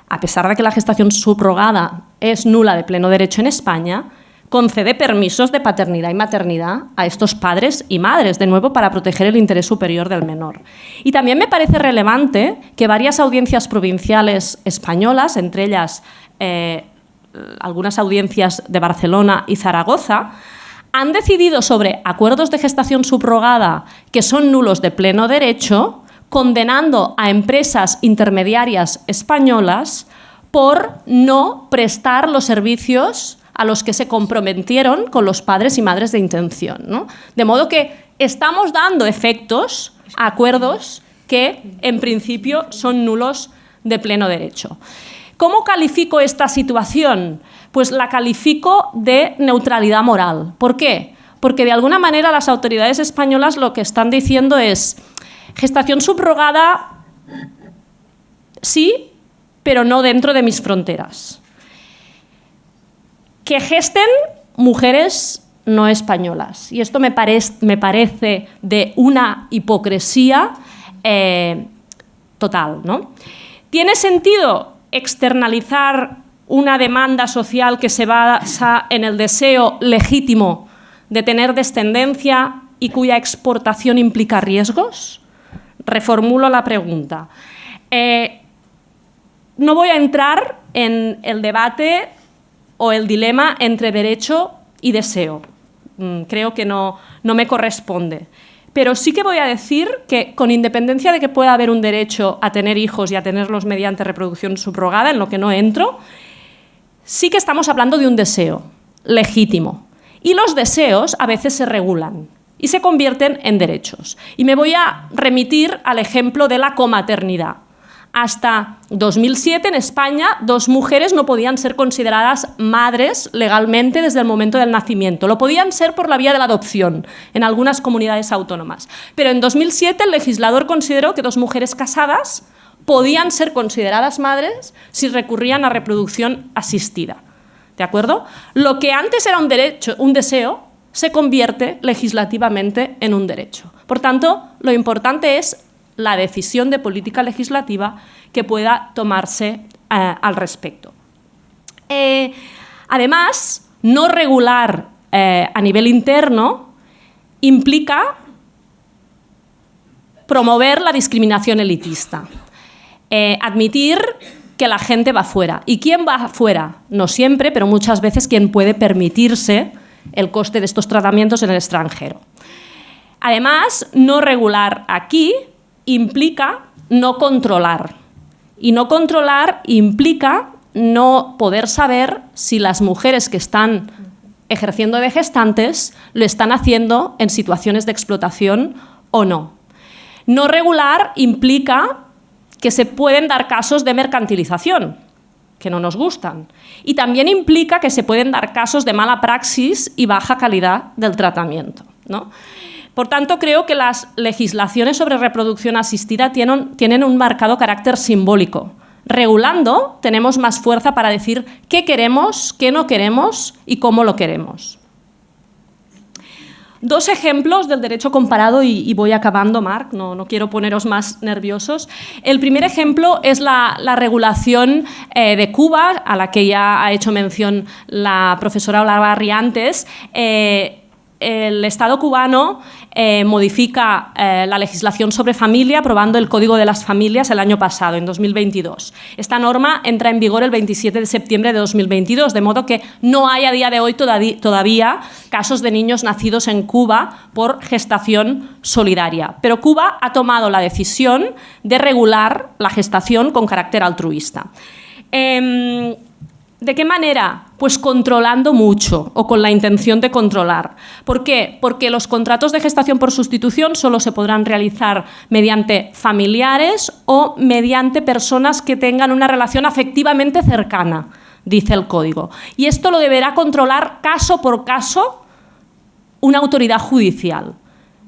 a pesar de que la gestación subrogada es nula de pleno derecho en España, concede permisos de paternidad y maternidad a estos padres y madres, de nuevo, para proteger el interés superior del menor. Y también me parece relevante que varias audiencias provinciales españolas, entre ellas algunas audiencias de Barcelona y Zaragoza, han decidido sobre acuerdos de gestación subrogada que son nulos de pleno derecho, condenando a empresas intermediarias españolas por no prestar los servicios a los que se comprometieron con los padres y madres de intención, ¿no? De modo que estamos dando efectos a acuerdos que, en principio, son nulos de pleno derecho. ¿Cómo califico esta situación? Pues la califico de neutralidad moral. ¿Por qué? Porque, de alguna manera, las autoridades españolas lo que están diciendo es gestación subrogada, sí, pero no dentro de mis fronteras. Que gesten mujeres no españolas. Y esto me parece de una hipocresía total, ¿no? ¿Tiene sentido externalizar una demanda social que se basa en el deseo legítimo de tener descendencia y cuya exportación implica riesgos? Reformulo la pregunta. No voy a entrar en el debate o el dilema entre derecho y deseo. Creo que no me corresponde. Pero sí que voy a decir que, con independencia de que pueda haber un derecho a tener hijos y a tenerlos mediante reproducción subrogada, en lo que no entro, sí que estamos hablando de un deseo legítimo. Y los deseos a veces se regulan y se convierten en derechos. Y me voy a remitir al ejemplo de la comaternidad. Hasta 2007, en España, 2 mujeres no podían ser consideradas madres legalmente desde el momento del nacimiento. Lo podían ser por la vía de la adopción en algunas comunidades autónomas. Pero en 2007 el legislador consideró que 2 mujeres casadas podían ser consideradas madres si recurrían a reproducción asistida. ¿De acuerdo? Lo que antes era un deseo, se convierte legislativamente en un derecho. Por tanto, lo importante es la decisión de política legislativa que pueda tomarse al respecto. Además, no regular a nivel interno implica promover la discriminación elitista, admitir que la gente va fuera. ¿Y quién va fuera? No siempre, pero muchas veces quien puede permitirse el coste de estos tratamientos en el extranjero. Además, no regular aquí implica no controlar. Y no controlar implica no poder saber si las mujeres que están ejerciendo de gestantes lo están haciendo en situaciones de explotación o no. No regular implica que se pueden dar casos de mercantilización, que no nos gustan. Y también implica que se pueden dar casos de mala praxis y baja calidad del tratamiento, ¿no? Por tanto, creo que las legislaciones sobre reproducción asistida tienen un marcado carácter simbólico. Regulando tenemos más fuerza para decir qué queremos, qué no queremos y cómo lo queremos. Dos ejemplos del derecho comparado y voy acabando, Marc, no quiero poneros más nerviosos. El primer ejemplo es la regulación de Cuba, a la que ya ha hecho mención la profesora Olavarri antes. El Estado cubano modifica la legislación sobre familia aprobando el Código de las Familias el año pasado, en 2022. Esta norma entra en vigor el 27 de septiembre de 2022, de modo que no hay a día de hoy todavía casos de niños nacidos en Cuba por gestación solidaria. Pero Cuba ha tomado la decisión de regular la gestación con carácter altruista. ¿De qué manera? Pues controlando mucho o con la intención de controlar. ¿Por qué? Porque los contratos de gestación por sustitución solo se podrán realizar mediante familiares o mediante personas que tengan una relación afectivamente cercana, dice el Código. Y esto lo deberá controlar caso por caso una autoridad judicial.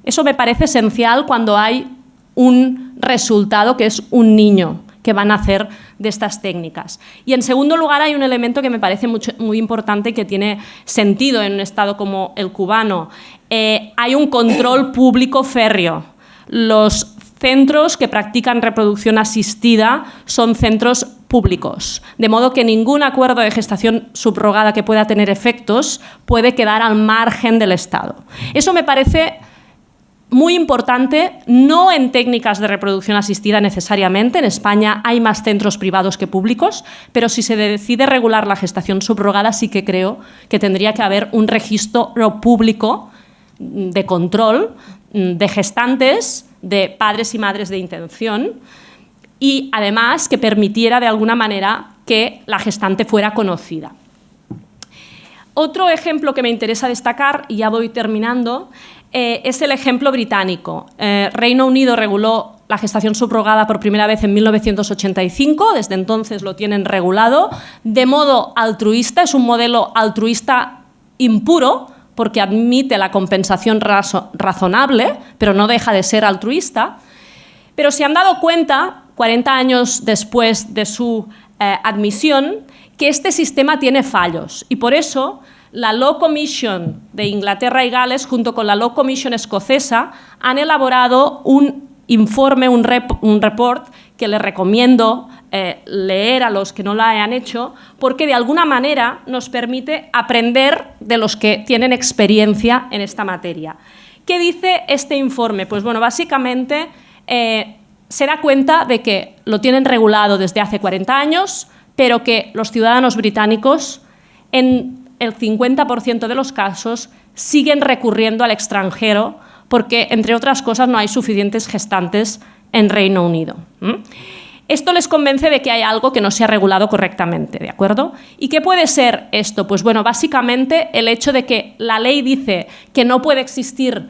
Eso me parece esencial cuando hay un resultado que es un niño que van a hacer de estas técnicas. Y en segundo lugar hay un elemento que me parece muy importante y que tiene sentido en un Estado como el cubano. Hay un control público férreo. Los centros que practican reproducción asistida son centros públicos, de modo que ningún acuerdo de gestación subrogada que pueda tener efectos puede quedar al margen del Estado. Eso me parece muy importante, no en técnicas de reproducción asistida necesariamente. En España hay más centros privados que públicos, pero si se decide regular la gestación subrogada, sí que creo que tendría que haber un registro público de control de gestantes, de padres y madres de intención, y además que permitiera de alguna manera que la gestante fuera conocida. Otro ejemplo que me interesa destacar, y ya voy terminando, es el ejemplo británico. Reino Unido reguló la gestación subrogada por primera vez en 1985, desde entonces lo tienen regulado de modo altruista, es un modelo altruista impuro porque admite la compensación razonable, pero no deja de ser altruista. Pero se han dado cuenta, 40 años después de su admisión, que este sistema tiene fallos y por eso la Law Commission de Inglaterra y Gales, junto con la Law Commission escocesa, han elaborado un informe, un report que les recomiendo leer a los que no lo hayan hecho, porque de alguna manera nos permite aprender de los que tienen experiencia en esta materia. ¿Qué dice este informe? Pues bueno, básicamente se da cuenta de que lo tienen regulado desde hace 40 años, pero que los ciudadanos británicos en el 50% de los casos siguen recurriendo al extranjero porque, entre otras cosas, no hay suficientes gestantes en Reino Unido. Esto les convence de que hay algo que no se ha regulado correctamente, ¿de acuerdo? ¿Y qué puede ser esto? Pues bueno, básicamente el hecho de que la ley dice que no puede existir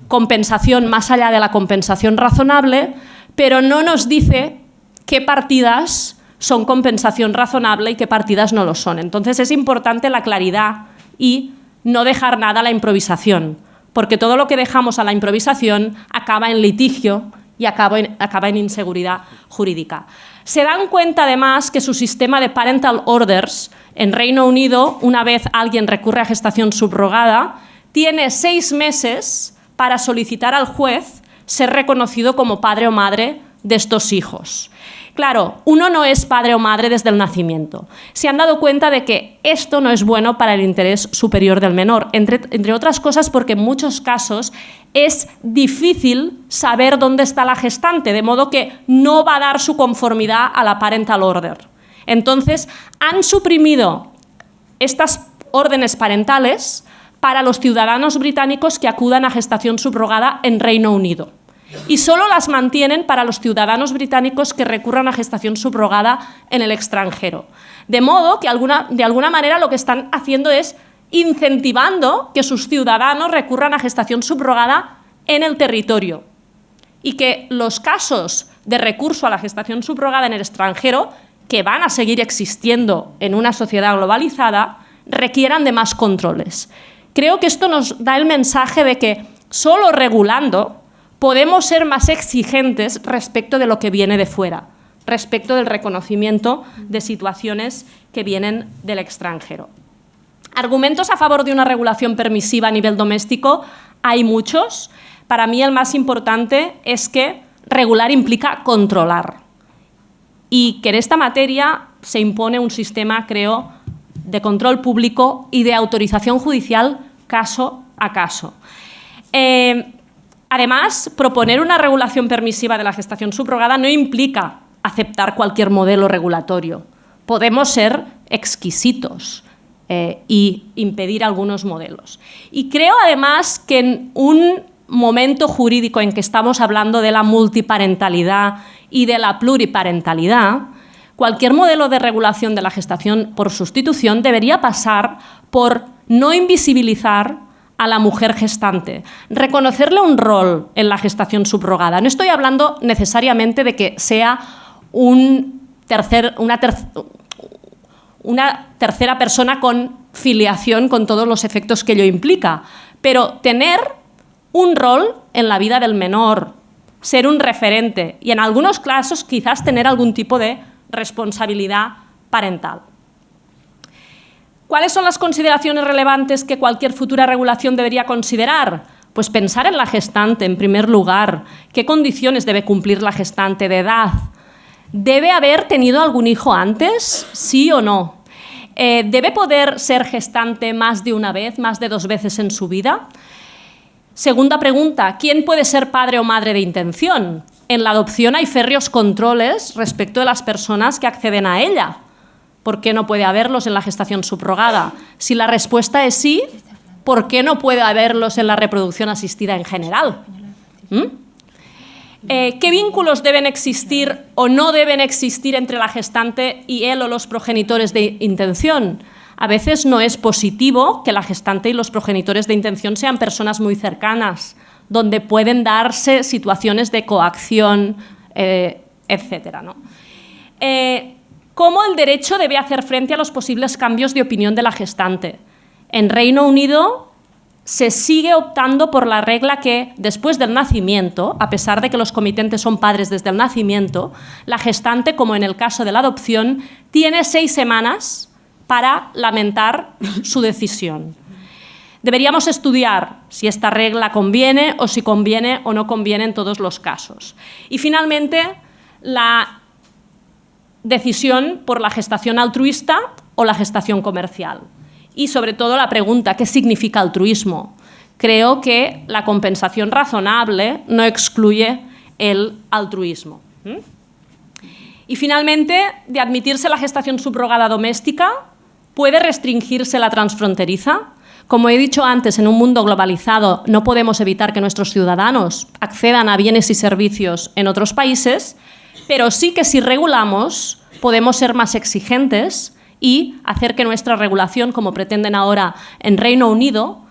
compensación más allá de la compensación razonable, pero no nos dice qué partidas son compensación razonable y qué partidas no lo son. Entonces es importante la claridad y no dejar nada a la improvisación, porque todo lo que dejamos a la improvisación acaba en litigio y acaba en inseguridad jurídica. Se dan cuenta además que su sistema de parental orders en Reino Unido, una vez alguien recurre a gestación subrogada, tiene 6 meses para solicitar al juez ser reconocido como padre o madre de estos hijos. Claro, uno no es padre o madre desde el nacimiento. Se han dado cuenta de que esto no es bueno para el interés superior del menor, entre otras cosas porque en muchos casos es difícil saber dónde está la gestante, de modo que no va a dar su conformidad a la parental order. Entonces, han suprimido estas órdenes parentales para los ciudadanos británicos que acudan a gestación subrogada en Reino Unido. Y solo las mantienen para los ciudadanos británicos que recurran a gestación subrogada en el extranjero. De modo que de alguna manera lo que están haciendo es incentivando que sus ciudadanos recurran a gestación subrogada en el territorio y que los casos de recurso a la gestación subrogada en el extranjero, que van a seguir existiendo en una sociedad globalizada, requieran de más controles. Creo que esto nos da el mensaje de que solo regulando podemos ser más exigentes respecto de lo que viene de fuera. respecto del reconocimiento de situaciones que vienen del extranjero. Argumentos a favor de una regulación permisiva a nivel doméstico hay muchos. Para mí el más importante es que regular implica controlar y que en esta materia se impone un sistema, creo, de control público y de autorización judicial caso a caso. Además, proponer una regulación permisiva de la gestación subrogada no implica aceptar cualquier modelo regulatorio. Podemos ser exquisitos y impedir algunos modelos. Y creo, además, que en un momento jurídico en que estamos hablando de la multiparentalidad y de la pluriparentalidad, cualquier modelo de regulación de la gestación por sustitución debería pasar por no invisibilizar a la mujer gestante, reconocerle un rol en la gestación subrogada. No estoy hablando necesariamente de que sea una tercera persona con filiación con todos los efectos que ello implica, pero tener un rol en la vida del menor, ser un referente y en algunos casos quizás tener algún tipo de responsabilidad parental. ¿Cuáles son las consideraciones relevantes que cualquier futura regulación debería considerar? Pues pensar en la gestante, en primer lugar. ¿Qué condiciones debe cumplir la gestante de edad? ¿Debe haber tenido algún hijo antes? ¿Sí o no? ¿Debe poder ser gestante más de una vez, más de 2 veces en su vida? Segunda pregunta, ¿quién puede ser padre o madre de intención? En la adopción hay férreos controles respecto de las personas que acceden a ella. ¿Por qué no puede haberlos en la gestación subrogada? Si la respuesta es sí, ¿por qué no puede haberlos en la reproducción asistida en general? ¿Qué vínculos deben existir o no deben existir entre la gestante y él o los progenitores de intención? A veces no es positivo que la gestante y los progenitores de intención sean personas muy cercanas, donde pueden darse situaciones de coacción, etc., ¿no? ¿Cómo el derecho debe hacer frente a los posibles cambios de opinión de la gestante? En Reino Unido se sigue optando por la regla que después del nacimiento, a pesar de que los comitentes son padres desde el nacimiento, la gestante, como en el caso de la adopción, tiene 6 semanas para lamentar su decisión. Deberíamos estudiar si esta regla conviene o si conviene o no conviene en todos los casos. Y finalmente, la decisión por la gestación altruista o la gestación comercial. Y sobre todo la pregunta, ¿qué significa altruismo? Creo que la compensación razonable no excluye el altruismo. Y finalmente, de admitirse la gestación subrogada doméstica, ¿puede restringirse la transfronteriza? Como he dicho antes, en un mundo globalizado no podemos evitar que nuestros ciudadanos accedan a bienes y servicios en otros países, pero sí que si regulamos podemos ser más exigentes y hacer que nuestra regulación, como pretenden ahora en Reino Unido,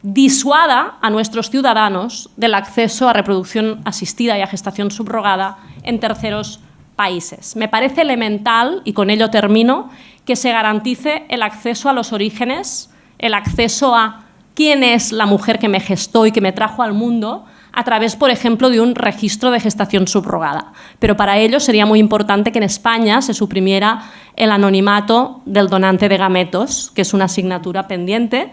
disuada a nuestros ciudadanos del acceso a reproducción asistida y a gestación subrogada en terceros países. Me parece elemental, y con ello termino, que se garantice el acceso a los orígenes, el acceso a quién es la mujer que me gestó y que me trajo al mundo, a través, por ejemplo, de un registro de gestación subrogada. Pero para ello sería muy importante que en España se suprimiera el anonimato del donante de gametos, que es una asignatura pendiente,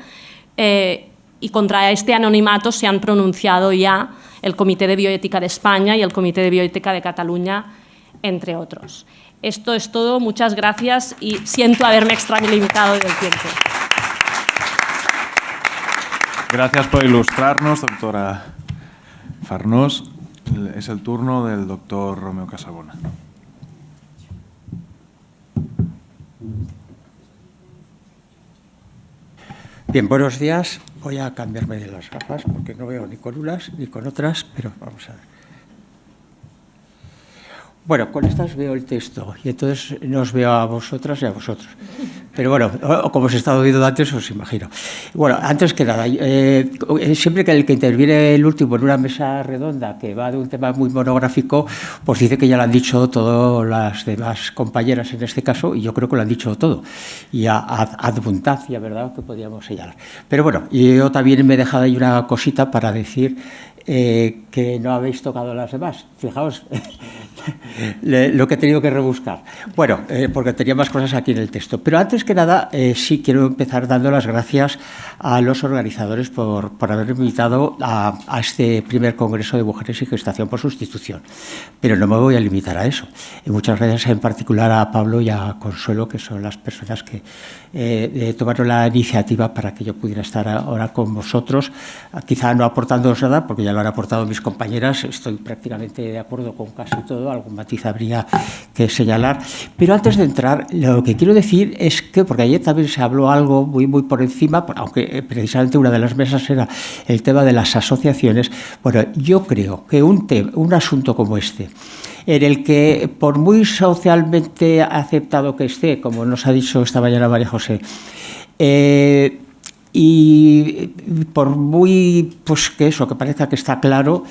y contra este anonimato se han pronunciado ya el Comité de Bioética de España y el Comité de Bioética de Cataluña, entre otros. Esto es todo, muchas gracias y siento haberme extralimitado del tiempo. Gracias por ilustrarnos, doctora Farnós. Es el turno del doctor Romeo Casabona. Bien, buenos días. Voy a cambiarme de las gafas porque no veo ni con unas ni con otras, pero vamos a ver. Bueno, con estas veo el texto y entonces no os veo a vosotras y a vosotros. Pero bueno, como os he estado viendo antes, os imagino. Bueno, antes que nada, siempre que el que interviene el último en una mesa redonda que va de un tema muy monográfico, pues dice que ya lo han dicho todas las demás compañeras en este caso, y yo creo que lo han dicho todo. Y ad abundancia, ¿verdad?, que podíamos señalar. Pero bueno, yo también me he dejado ahí una cosita para decir que no habéis tocado las demás. Fijaos, lo que he tenido que rebuscar. Bueno, porque tenía más cosas aquí en el texto. Pero antes que nada, sí quiero empezar dando las gracias a los organizadores por haberme invitado a este primer Congreso de Mujeres y Gestación por Sustitución. Pero no me voy a limitar a eso. Y muchas gracias en particular a Pablo y a Consuelo, que son las personas que tomaron la iniciativa para que yo pudiera estar ahora con vosotros. Quizá no aportándoos nada, porque ya lo han aportado mis compañeras. Estoy prácticamente de acuerdo con casi todo, algún matiz habría que señalar. Pero antes de entrar, lo que quiero decir es que, porque ayer también se habló algo muy por encima, aunque precisamente una de las mesas era el tema de las asociaciones, bueno, yo creo que un asunto como este, en el que, por muy socialmente aceptado que esté, como nos ha dicho esta mañana María José, y por muy, pues que eso, que parezca que está claro,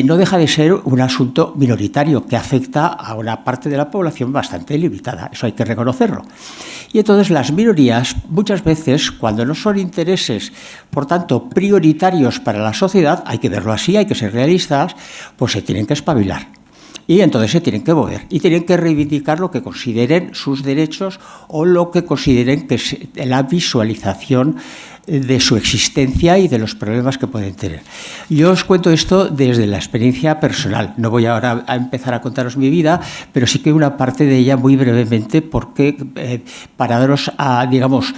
no deja de ser un asunto minoritario que afecta a una parte de la población bastante limitada, eso hay que reconocerlo. Y entonces las minorías, muchas veces, cuando no son intereses, por tanto, prioritarios para la sociedad, hay que verlo así, hay que ser realistas, pues se tienen que espabilar. Y entonces se tienen que mover y tienen que reivindicar lo que consideren sus derechos o lo que consideren que es la visualización de su existencia y de los problemas que pueden tener. Yo os cuento esto desde la experiencia personal. No voy ahora a empezar a contaros mi vida, pero sí que una parte de ella muy brevemente, porque para daros, digamos,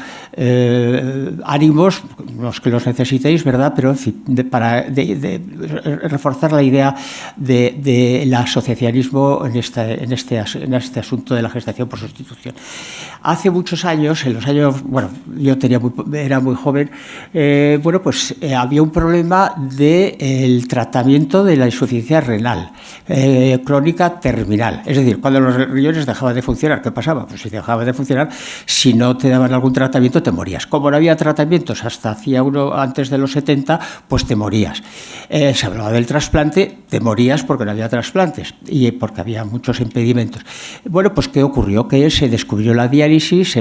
ánimos, los que los necesitéis, ¿verdad? Pero en fin, para reforzar la idea del asociacionismo en este asunto de la gestación por sustitución. Hace muchos años, en los años, bueno, yo era muy joven, pues había un problema del tratamiento de la insuficiencia renal crónica terminal. Es decir, cuando los riñones dejaban de funcionar, ¿qué pasaba? Pues si dejaban de funcionar, si no te daban algún tratamiento, te morías. Como no había tratamientos hasta hacía antes de los 70, pues te morías. Se hablaba del trasplante, te morías porque no había trasplantes y porque había muchos impedimentos. Bueno, pues ¿qué ocurrió? Que se descubrió la diálisis,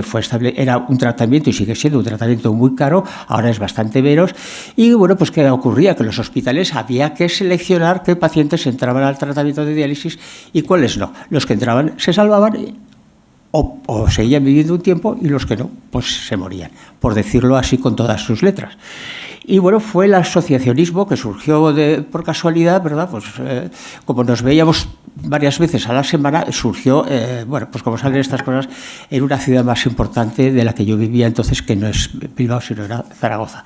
era un tratamiento y sigue siendo un tratamiento muy caro, ahora es bastante veros, y bueno, pues ¿qué ocurría? Que en los hospitales había que seleccionar qué pacientes entraban al tratamiento de diálisis y cuáles no. Los que entraban se salvaban o seguían viviendo un tiempo y los que no, pues se morían, por decirlo así con todas sus letras. Y bueno, fue el asociacionismo que surgió por casualidad, ¿verdad? Pues como nos veíamos varias veces a la semana, surgió, pues como salen estas cosas, en una ciudad más importante de la que yo vivía entonces, que no es Bilbao, sino era Zaragoza.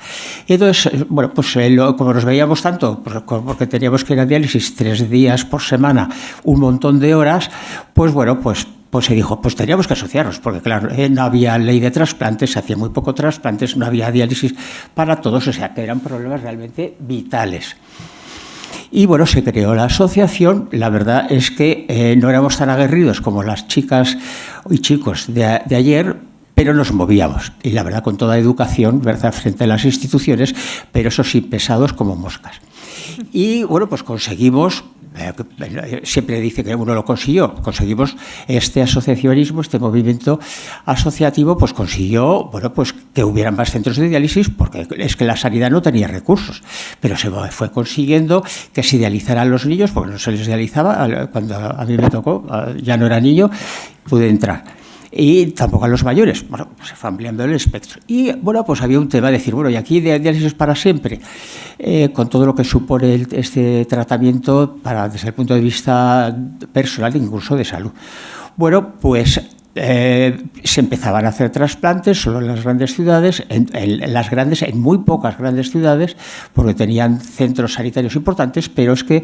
Y entonces, como nos veíamos tanto, porque teníamos que ir a diálisis 3 días por semana, un montón de horas, pues se dijo, pues teníamos que asociarnos, porque claro, no había ley de trasplantes, se hacía muy poco trasplantes, no había diálisis para todos, o sea que eran problemas realmente vitales. Y bueno, se creó la asociación. La verdad es que no éramos tan aguerridos como las chicas y chicos de ayer, pero nos movíamos, y la verdad con toda educación, ¿verdad?, frente a las instituciones, pero eso sí, pesados como moscas. Y bueno, pues conseguimos, siempre dice que uno lo conseguimos este asociacionismo, este movimiento asociativo, pues consiguió, pues que hubieran más centros de diálisis, porque es que la sanidad no tenía recursos, pero se fue consiguiendo que se dializaran los niños, porque no se les dializaba. Cuando a mí me tocó, ya no era niño, pude entrar. Y tampoco a los mayores. Bueno, pues se fue ampliando el espectro. Y bueno, pues había un tema de decir, y aquí diálisis para siempre, con todo lo que supone este tratamiento desde el punto de vista personal e incluso de salud. Bueno, pues se empezaban a hacer trasplantes solo en las grandes ciudades, en muy pocas grandes ciudades, porque tenían centros sanitarios importantes, pero es que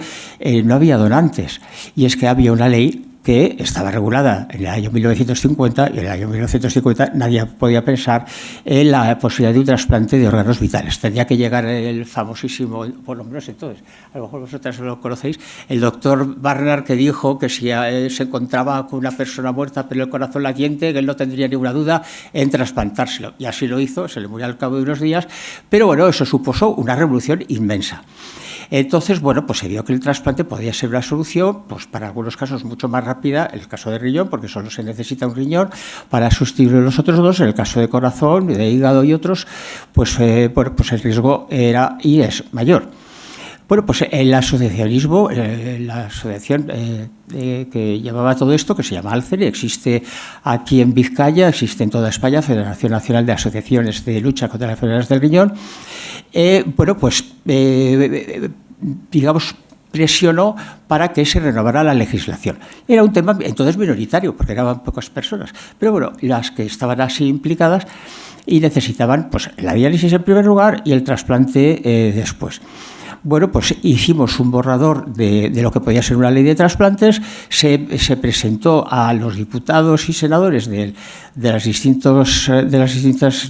no había donantes. Y es que había una ley que estaba regulada en el año 1950, y en el año 1950 nadie podía pensar en la posibilidad de un trasplante de órganos vitales. Tendría que llegar el famosísimo, por lo menos entonces, a lo mejor vosotras lo conocéis, el doctor Barnard, que dijo que si se encontraba con una persona muerta pero el corazón latiente, que él no tendría ninguna duda en trasplantárselo. Y así lo hizo, se le murió al cabo de unos días, pero bueno, eso supuso una revolución inmensa. Entonces, pues se vio que el trasplante podía ser una solución, pues para algunos casos mucho más rápida, en el caso de riñón, porque solo se necesita un riñón para sustituir los otros dos. En el caso de corazón, de hígado y otros, pues el riesgo era y es mayor. Bueno, pues el asociacionismo, la asociación que llevaba todo esto, que se llama ALCER, existe aquí en Vizcaya, existe en toda España, Federación Nacional de Asociaciones de Lucha contra las Enfermedades del Riñón. Bueno, pues digamos, presionó para que se renovara la legislación. Era un tema entonces minoritario, porque eran pocas personas, pero bueno, las que estaban así implicadas y necesitaban pues la diálisis en primer lugar y el trasplante después. Bueno, pues hicimos un borrador de lo que podía ser una ley de trasplantes, se presentó a los diputados y senadores de los distintos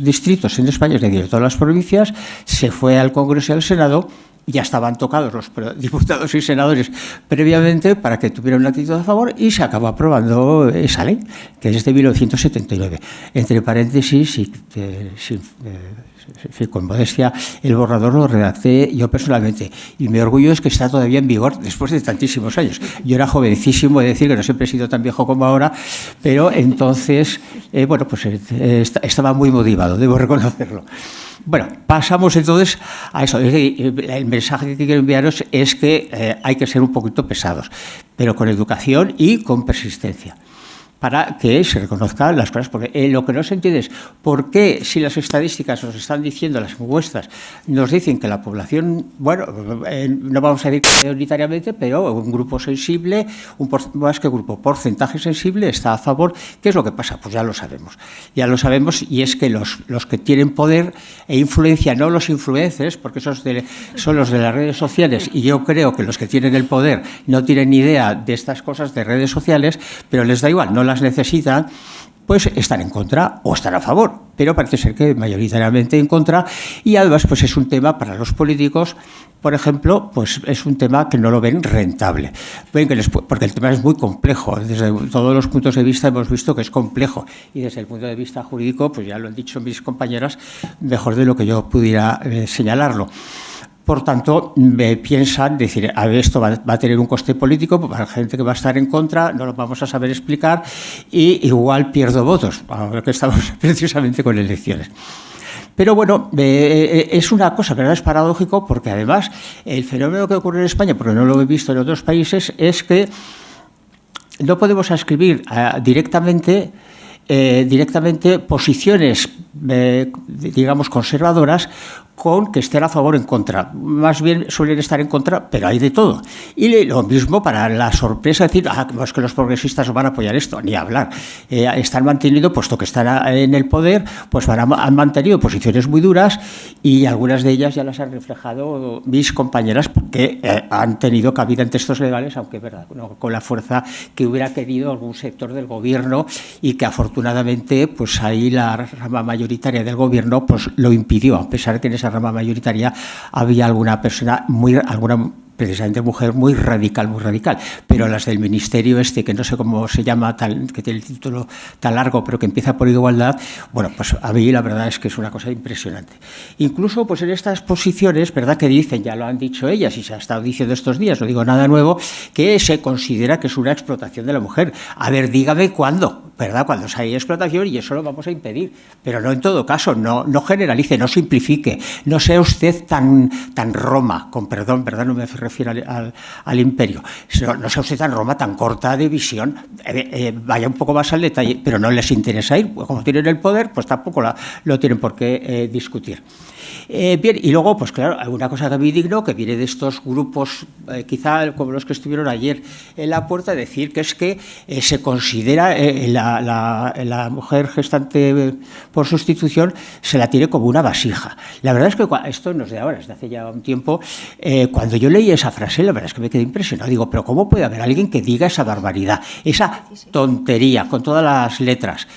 distritos en España, es decir, de todas las provincias, se fue al Congreso y al Senado. Ya estaban tocados los diputados y senadores previamente para que tuvieran una actitud a favor y se acabó aprobando esa ley, que es de 1979. Entre paréntesis, y con modestia, el borrador lo redacté yo personalmente y mi orgullo es que está todavía en vigor después de tantísimos años. Yo era jovencísimo, es decir, que no siempre he sido tan viejo como ahora, pero entonces, bueno, pues estaba muy motivado, debo reconocerlo. Bueno, pasamos entonces a eso. El mensaje que quiero enviaros es que hay que ser un poquito pesados, pero con educación y con persistencia, para que se reconozcan las cosas, porque lo que no se entiende es por qué, si las estadísticas nos están diciendo, las encuestas nos dicen que la población, bueno, no vamos a decir mayoritariamente, pero un grupo sensible, más que grupo, porcentaje sensible está a favor. ¿Qué es lo que pasa? Pues ya lo sabemos, y es que los que tienen poder e influencia, no los influencers, porque esos son los de las redes sociales, y yo creo que los que tienen el poder no tienen ni idea de estas cosas de redes sociales, pero les da igual, no las necesitan, pues están en contra o están a favor, pero parece ser que mayoritariamente en contra, y además pues es un tema para los políticos, por ejemplo, pues es un tema que no lo ven rentable, porque el tema es muy complejo, desde todos los puntos de vista hemos visto que es complejo, y desde el punto de vista jurídico, pues ya lo han dicho mis compañeras, mejor de lo que yo pudiera señalarlo. Por tanto, piensan decir, a ver, esto va a tener un coste político para la gente que va a estar en contra, no lo vamos a saber explicar y igual pierdo votos, ahora que estamos precisamente con elecciones. Pero bueno, es una cosa, ¿verdad? Es paradójico porque además el fenómeno que ocurre en España, porque no lo he visto en otros países, es que no podemos ascribir directamente posiciones, digamos, conservadoras con que estén a favor o en contra. Más bien suelen estar en contra, pero hay de todo. Y lo mismo para la sorpresa, decir, es que los progresistas no van a apoyar esto, ni hablar. Están manteniendo, puesto que están en el poder, pues han mantenido posiciones muy duras y algunas de ellas ya las han reflejado mis compañeras porque han tenido cabida en textos legales, aunque verdad, no con la fuerza que hubiera querido algún sector del gobierno y que afortunadamente pues ahí la rama mayoritaria del gobierno pues lo impidió, a pesar de que en esa rama mayoritaria había alguna persona, precisamente mujer, muy radical, pero las del ministerio que no sé cómo se llama, que tiene el título tan largo, pero que empieza por igualdad, bueno, pues a mí la verdad es que es una cosa impresionante. Incluso pues en estas posiciones, verdad que dicen, ya lo han dicho ellas y se ha estado diciendo estos días, no digo nada nuevo, que se considera que es una explotación de la mujer. A ver, dígame cuándo, ¿verdad? Cuando hay explotación, y eso lo vamos a impedir, pero no en todo caso, no generalice, no simplifique, no sea usted tan Roma, con perdón, ¿verdad? No me refiero al imperio, no sea usted tan Roma, tan corta de visión, vaya un poco más al detalle, pero no les interesa ir, pues como tienen el poder, pues tampoco lo tienen por qué discutir. Bien, y luego, pues claro, una cosa que me indignó, que viene de estos grupos, quizá como los que estuvieron ayer en la puerta, decir que es que se considera la mujer gestante por sustitución, se la tiene como una vasija. La verdad es que esto no es de ahora, es de hace ya un tiempo. Cuando yo leí esa frase, la verdad es que me quedé impresionado. Digo, pero ¿cómo puede haber alguien que diga esa barbaridad, esa tontería, con todas las letras?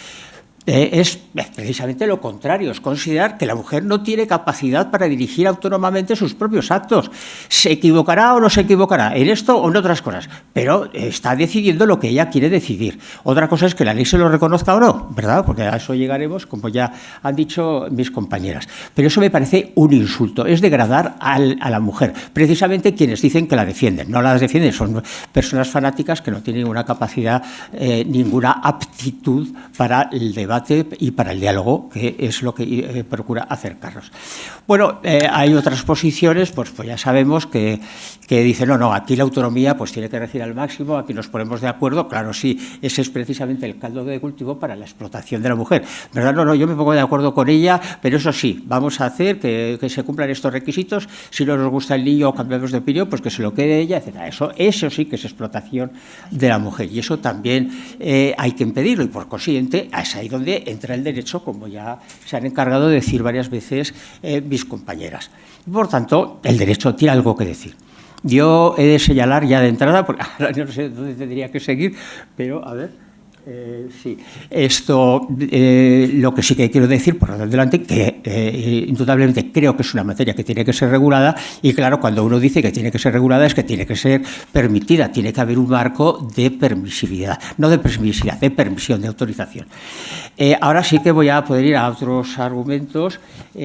Es precisamente lo contrario, es considerar que la mujer no tiene capacidad para dirigir autónomamente sus propios actos. ¿Se equivocará o no se equivocará en esto o en otras cosas? Pero está decidiendo lo que ella quiere decidir. Otra cosa es que la ley se lo reconozca o no, ¿verdad? Porque a eso llegaremos, como ya han dicho mis compañeras. Pero eso me parece un insulto, es degradar a la mujer. Precisamente quienes dicen que la defienden. No la defienden, son personas fanáticas que no tienen ninguna capacidad, ninguna aptitud para el debate debate y para el diálogo, que es lo que procura acercarnos. Bueno, hay otras posiciones, pues ya sabemos que dicen, no, aquí la autonomía pues tiene que regir al máximo, aquí nos ponemos de acuerdo, claro, sí, ese es precisamente el caldo de cultivo para la explotación de la mujer. ¿Verdad? No, yo me pongo de acuerdo con ella, pero eso sí, vamos a hacer que se cumplan estos requisitos, si no nos gusta el niño o cambiamos de opinión, pues que se lo quede ella, etc. Eso sí que es explotación de la mujer y eso también hay que impedirlo y por consiguiente es ahí donde entra el derecho, como ya se han encargado de decir varias veces mis compañeras. Por tanto, el derecho tiene algo que decir. Yo he de señalar ya de entrada, porque ahora no sé dónde tendría que seguir, pero a ver... sí, esto lo que sí que quiero decir por delante que indudablemente creo que es una materia que tiene que ser regulada y claro, cuando uno dice que tiene que ser regulada es que tiene que ser permitida, tiene que haber un marco de permisividad, no de permisividad, de permisión, de autorización. Ahora sí que voy a poder ir a otros argumentos.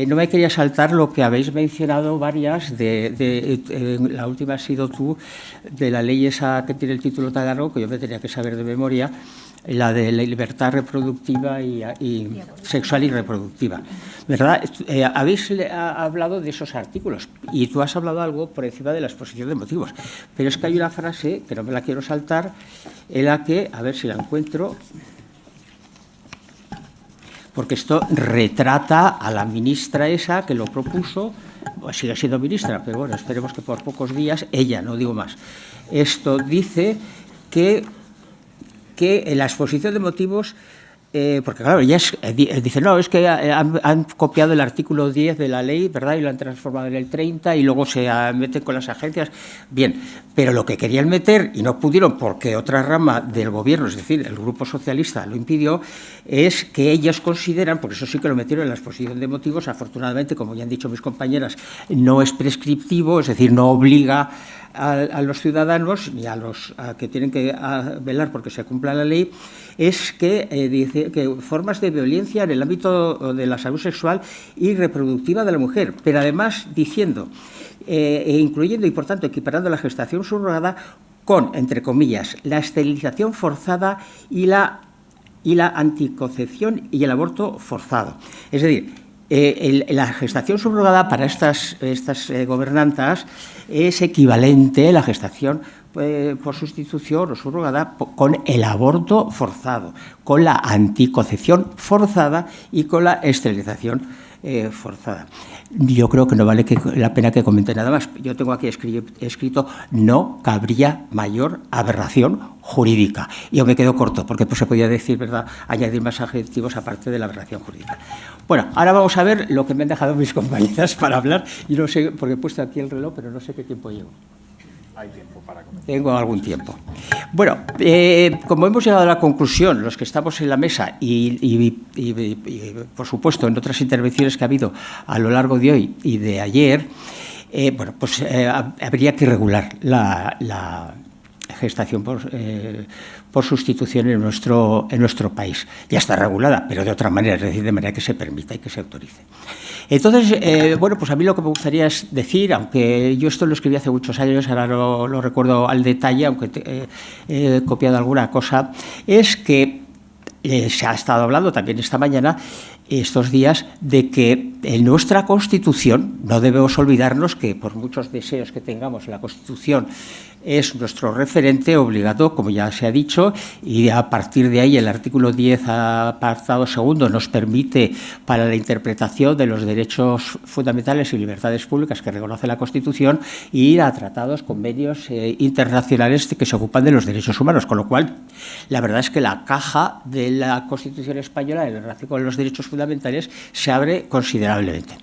No me quería saltar lo que habéis mencionado varias, la última ha sido tú, de la ley esa que tiene el título tan largo que yo me tenía que saber de memoria, la de la libertad reproductiva y sexual y reproductiva. ¿Verdad? Habéis hablado de esos artículos y tú has hablado algo por encima de la exposición de motivos, pero es que hay una frase, que no me la quiero saltar, en la que, a ver si la encuentro, porque esto retrata a la ministra esa que lo propuso, pues sigue siendo ministra, pero bueno, esperemos que por pocos días, ella, no digo más. Esto dice que en la exposición de motivos, porque claro, ella dice, no, es que han copiado el artículo 10 de la ley, ¿verdad?, y lo han transformado en el 30 y luego se meten con las agencias. Bien, pero lo que querían meter y no pudieron porque otra rama del gobierno, es decir, el Grupo Socialista lo impidió, es que ellos consideran, por eso sí que lo metieron en la exposición de motivos, afortunadamente, como ya han dicho mis compañeras, no es prescriptivo, es decir, no obliga a los ciudadanos ni a los que tienen que velar porque se cumpla la ley, es que dice que formas de violencia en el ámbito de la salud sexual y reproductiva de la mujer, pero además diciendo, incluyendo y por tanto equiparando la gestación subrogada con, entre comillas, la esterilización forzada y la anticoncepción y el aborto forzado. Es decir, la gestación subrogada para estas gobernantas es equivalente a la gestación por sustitución o subrogada con el aborto forzado, con la anticoncepción forzada y con la esterilización forzada. Yo creo que no vale la pena que comente nada más. Yo tengo aquí escrito no cabría mayor aberración jurídica. Yo me quedo corto porque pues, se podía decir, ¿verdad?, añadir más adjetivos aparte de la aberración jurídica. Bueno, ahora vamos a ver lo que me han dejado mis compañeras para hablar. Y no sé, porque he puesto aquí el reloj, pero no sé qué tiempo llevo. Hay tiempo para comentar. Tengo algún tiempo. Bueno, como hemos llegado a la conclusión, los que estamos en la mesa y por supuesto, en otras intervenciones que ha habido a lo largo de hoy y de ayer, bueno, pues habría que regular la gestación por sustitución en nuestro país. Ya está regulada, pero de otra manera, es decir, de manera que se permita y que se autorice. Entonces, bueno, pues a mí lo que me gustaría es decir, aunque yo esto lo escribí hace muchos años, ahora lo recuerdo al detalle, aunque he copiado alguna cosa, es que se ha estado hablando también esta mañana, estos días, de que en nuestra Constitución, no debemos olvidarnos que por muchos deseos que tengamos, la Constitución es nuestro referente obligado, como ya se ha dicho, y a partir de ahí el artículo 10, apartado segundo, nos permite, para la interpretación de los derechos fundamentales y libertades públicas que reconoce la Constitución, ir a tratados, convenios internacionales que se ocupan de los derechos humanos, con lo cual la verdad es que la caja de la Constitución española en relación con los derechos fundamentales se abre considerablemente.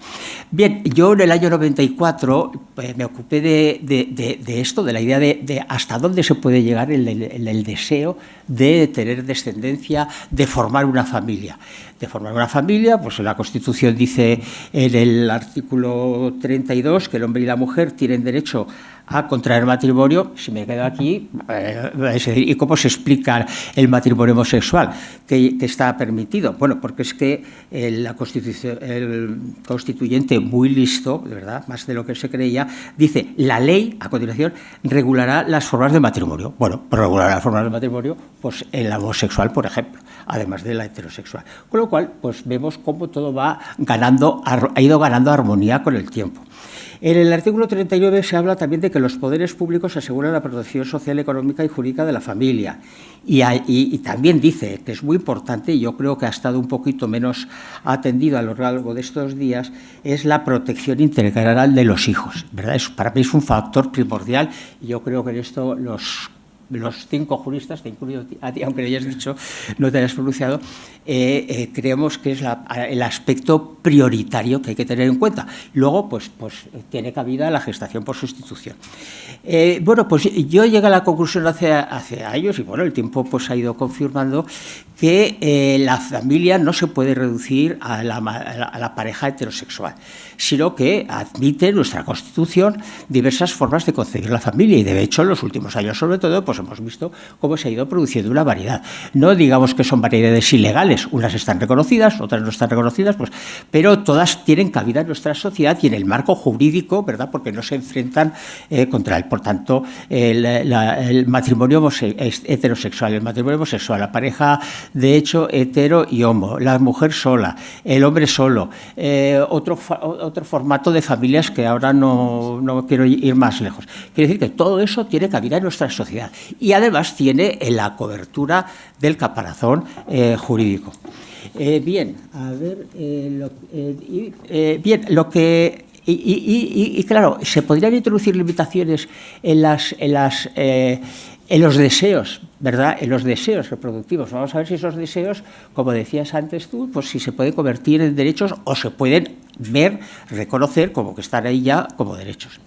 Bien, yo en el año 94 me ocupé de esto, de la idea de hasta dónde se puede llegar el deseo de tener descendencia, de formar una familia. De formar una familia, pues la Constitución dice en el artículo 32 que el hombre y la mujer tienen derecho a contraer matrimonio, si me quedo aquí, es decir, ¿y cómo se explica el matrimonio homosexual que está permitido? Bueno, porque es que el constituyente, muy listo, de verdad, más de lo que se creía, dice, la ley, a continuación, regulará las formas de matrimonio. Bueno, pues regulará las formas de matrimonio, pues el homosexual, por ejemplo, además de la heterosexual. Con lo cual, pues vemos cómo todo ha ido ganando armonía con el tiempo. En el artículo 39 se habla también de que los poderes públicos aseguran la protección social, económica y jurídica de la familia. Y también dice, que es muy importante, y yo creo que ha estado un poquito menos atendido a lo largo de estos días, es la protección integral de los hijos, ¿verdad? Para mí es un factor primordial, y yo creo que en esto los 5 juristas, te incluyo a ti, aunque lo hayas dicho, no te hayas pronunciado, creemos que es el aspecto prioritario que hay que tener en cuenta. Luego, pues tiene cabida la gestación por sustitución. Bueno, pues yo llegué a la conclusión hace años, y bueno, el tiempo pues ha ido confirmando, que la familia no se puede reducir a la pareja heterosexual, sino que admite nuestra Constitución diversas formas de concebir la familia, y de hecho en los últimos años sobre todo pues hemos visto cómo se ha ido produciendo una variedad. No digamos que son variedades ilegales, unas están reconocidas, otras no están reconocidas, pues, pero todas tienen cabida en nuestra sociedad y en el marco jurídico, ¿verdad? Porque no se enfrentan contra él. Por tanto, el matrimonio heterosexual, el matrimonio homosexual, la pareja de hecho hetero y homo, la mujer sola, el hombre solo, otro formato de familias que ahora no quiero ir más lejos. Quiere decir que todo eso tiene cabida en nuestra sociedad y además tiene la cobertura del caparazón jurídico. Bien, a ver, claro, se podrían introducir limitaciones en los deseos, ¿verdad? En los deseos reproductivos. Vamos a ver si esos deseos, como decías antes tú, pues si se pueden convertir en derechos o se pueden reconocer como que están ahí ya como derechos.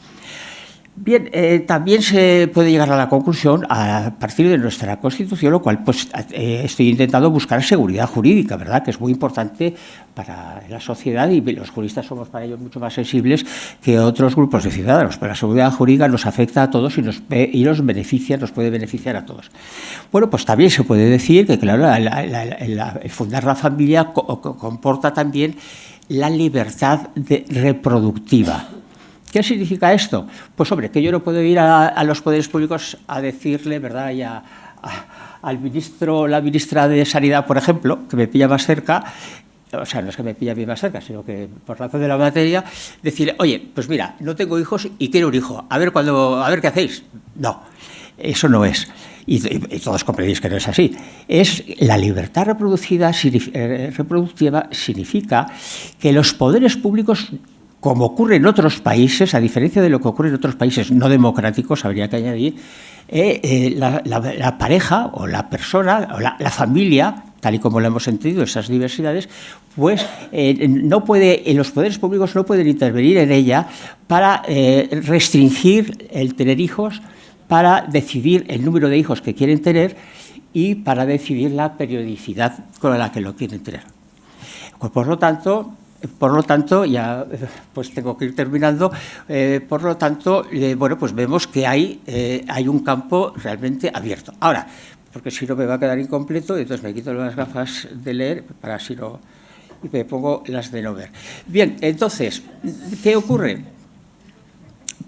Bien, también se puede llegar a la conclusión a partir de nuestra Constitución, lo cual pues estoy intentando buscar seguridad jurídica, ¿verdad? Que es muy importante para la sociedad y los juristas somos para ello mucho más sensibles que otros grupos de ciudadanos. Pero la seguridad jurídica nos afecta a todos y nos puede beneficiar a todos. Bueno, pues también se puede decir que, claro, el fundar la familia comporta también la libertad reproductiva. ¿Qué significa esto? Pues, hombre, que yo no puedo ir a los poderes públicos a decirle, ¿verdad?, y al ministro, la ministra de Sanidad, por ejemplo, que me pilla más cerca, o sea, no es que me pilla bien más cerca, sino que por razón de la materia, decirle, oye, pues mira, no tengo hijos y quiero un hijo, a ver qué hacéis. No, eso no es. Y todos comprendéis que no es así. La libertad reproductiva significa que los poderes públicos, como ocurre en otros países, a diferencia de lo que ocurre en otros países no democráticos, habría que añadir, la pareja o la persona o la familia, tal y como lo hemos entendido, esas diversidades, pues los poderes públicos no pueden intervenir en ella para restringir el tener hijos, para decidir el número de hijos que quieren tener y para decidir la periodicidad con la que lo quieren tener. Por lo tanto, ya pues tengo que ir terminando. Por lo tanto, bueno, pues vemos que hay un campo realmente abierto. Ahora, porque si no me va a quedar incompleto, entonces me quito las gafas de leer para así no, y me pongo las de no ver. Bien, entonces, ¿qué ocurre?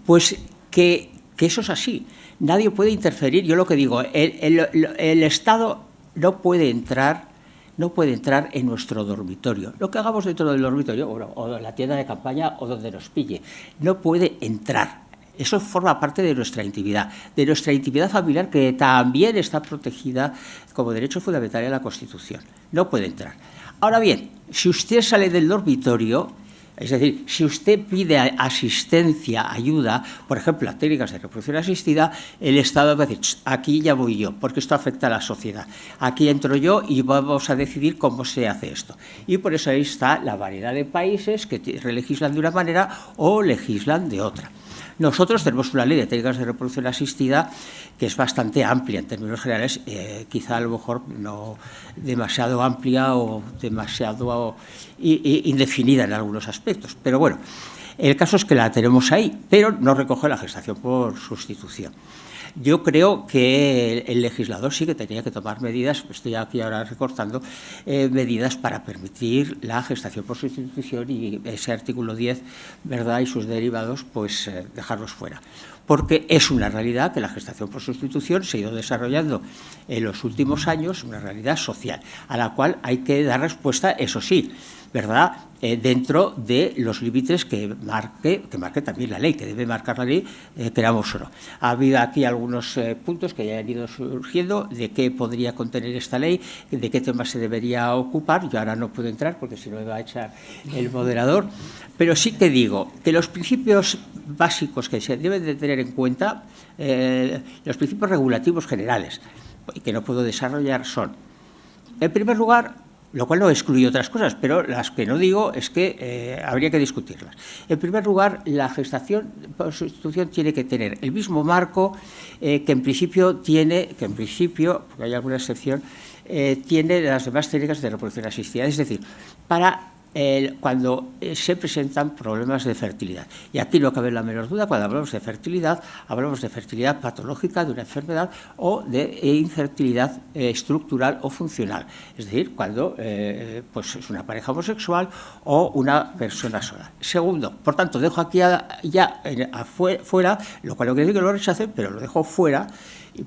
Pues que eso es así. Nadie puede interferir. Yo lo que digo, el Estado no puede entrar en nuestro dormitorio. Lo que hagamos dentro del dormitorio, o en la tienda de campaña, o donde nos pille, no puede entrar. Eso forma parte de nuestra intimidad familiar, que también está protegida como derecho fundamental en la Constitución. No puede entrar. Ahora bien, si usted sale del dormitorio, es decir, si usted pide asistencia, ayuda, por ejemplo, a técnicas de reproducción asistida, el Estado va a decir, aquí ya voy yo, porque esto afecta a la sociedad. Aquí entro yo y vamos a decidir cómo se hace esto. Y por eso ahí está la variedad de países que legislan de una manera o legislan de otra. Nosotros tenemos una ley de técnicas de reproducción asistida que es bastante amplia en términos generales, quizá a lo mejor no demasiado amplia o demasiado indefinida en algunos aspectos. Pero bueno, El caso es que la tenemos ahí, pero no recoge la gestación por sustitución. Yo creo que el legislador sí que tenía que tomar medidas, estoy aquí ahora recortando, medidas para permitir la gestación por sustitución y ese artículo 10, ¿verdad?, y sus derivados, pues dejarlos fuera. Porque es una realidad que la gestación por sustitución se ha ido desarrollando en los últimos años, una realidad social, a la cual hay que dar respuesta, eso sí, ¿verdad?, dentro de los límites que marque también la ley, que debe marcar la ley, queramos o no. Ha habido aquí algunos puntos que ya han ido surgiendo de qué podría contener esta ley, de qué temas se debería ocupar. Yo ahora no puedo entrar porque si no me va a echar el moderador, pero sí que digo que los principios básicos que se deben de tener en cuenta, los principios regulativos generales, y que no puedo desarrollar, son, en primer lugar, lo cual no excluye otras cosas, pero las que no digo es que habría que discutirlas. En primer lugar, la gestación por sustitución tiene que tener el mismo marco que en principio, porque hay alguna excepción, tiene las demás técnicas de reproducción asistida, es decir, para cuando se presentan problemas de fertilidad. Y aquí no cabe la menor duda, cuando hablamos de fertilidad patológica de una enfermedad o de infertilidad estructural o funcional. Es decir, cuando pues es una pareja homosexual o una persona sola. Segundo, por tanto, dejo aquí fuera, lo cual no quiere decir que lo rechacen, pero lo dejo fuera,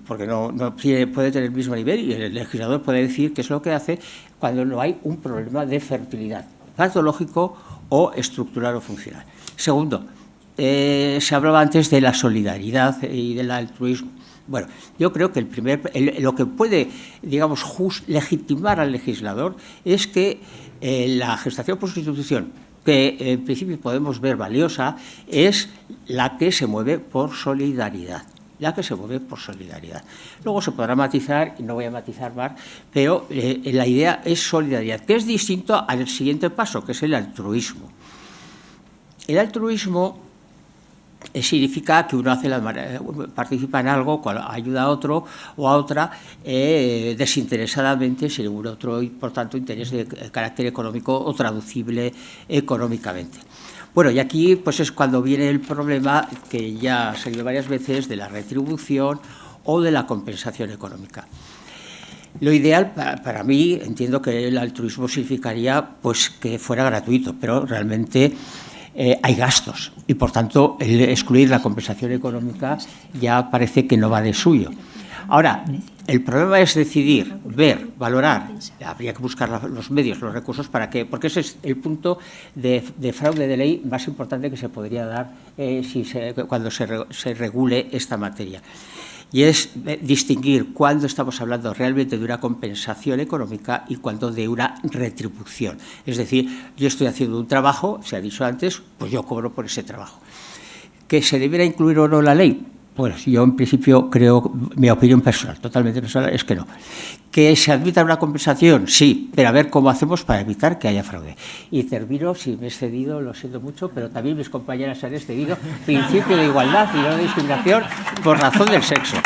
porque no puede tener el mismo nivel y el legislador puede decir qué es lo que hace cuando no hay un problema de fertilidad patológico o estructural o funcional. Segundo, se hablaba antes de la solidaridad y del altruismo. Bueno, yo creo que lo que puede, digamos, legitimar al legislador es que la gestación por sustitución, que en principio podemos ver valiosa, es la que se mueve por solidaridad. Luego se podrá matizar, y no voy a matizar más, pero la idea es solidaridad, que es distinto al siguiente paso, que es el altruismo. El altruismo significa que uno participa en algo, ayuda a otro o a otra desinteresadamente, sin ningún otro, por tanto, interés de carácter económico o traducible económicamente. Bueno, y aquí pues es cuando viene el problema que ya ha salido varias veces de la retribución o de la compensación económica. Lo ideal para mí, entiendo que el altruismo significaría pues que fuera gratuito, pero realmente hay gastos y por tanto el excluir la compensación económica ya parece que no va de suyo. Ahora, el problema es decidir, ver, valorar. Habría que buscar los medios, los recursos para que, porque ese es el punto de fraude de ley más importante que se podría dar cuando se regule esta materia. Y es distinguir cuándo estamos hablando realmente de una compensación económica y cuándo de una retribución. Es decir, yo estoy haciendo un trabajo, se ha dicho antes, pues yo cobro por ese trabajo. ¿Que se debiera incluir o no la ley? Pues yo en principio creo, mi opinión personal, totalmente personal, es que no. ¿Que se admita una compensación? Sí, pero a ver cómo hacemos para evitar que haya fraude. Y termino, si me he excedido, lo siento mucho, pero también mis compañeras han excedido, principio de igualdad y no de discriminación por razón del sexo.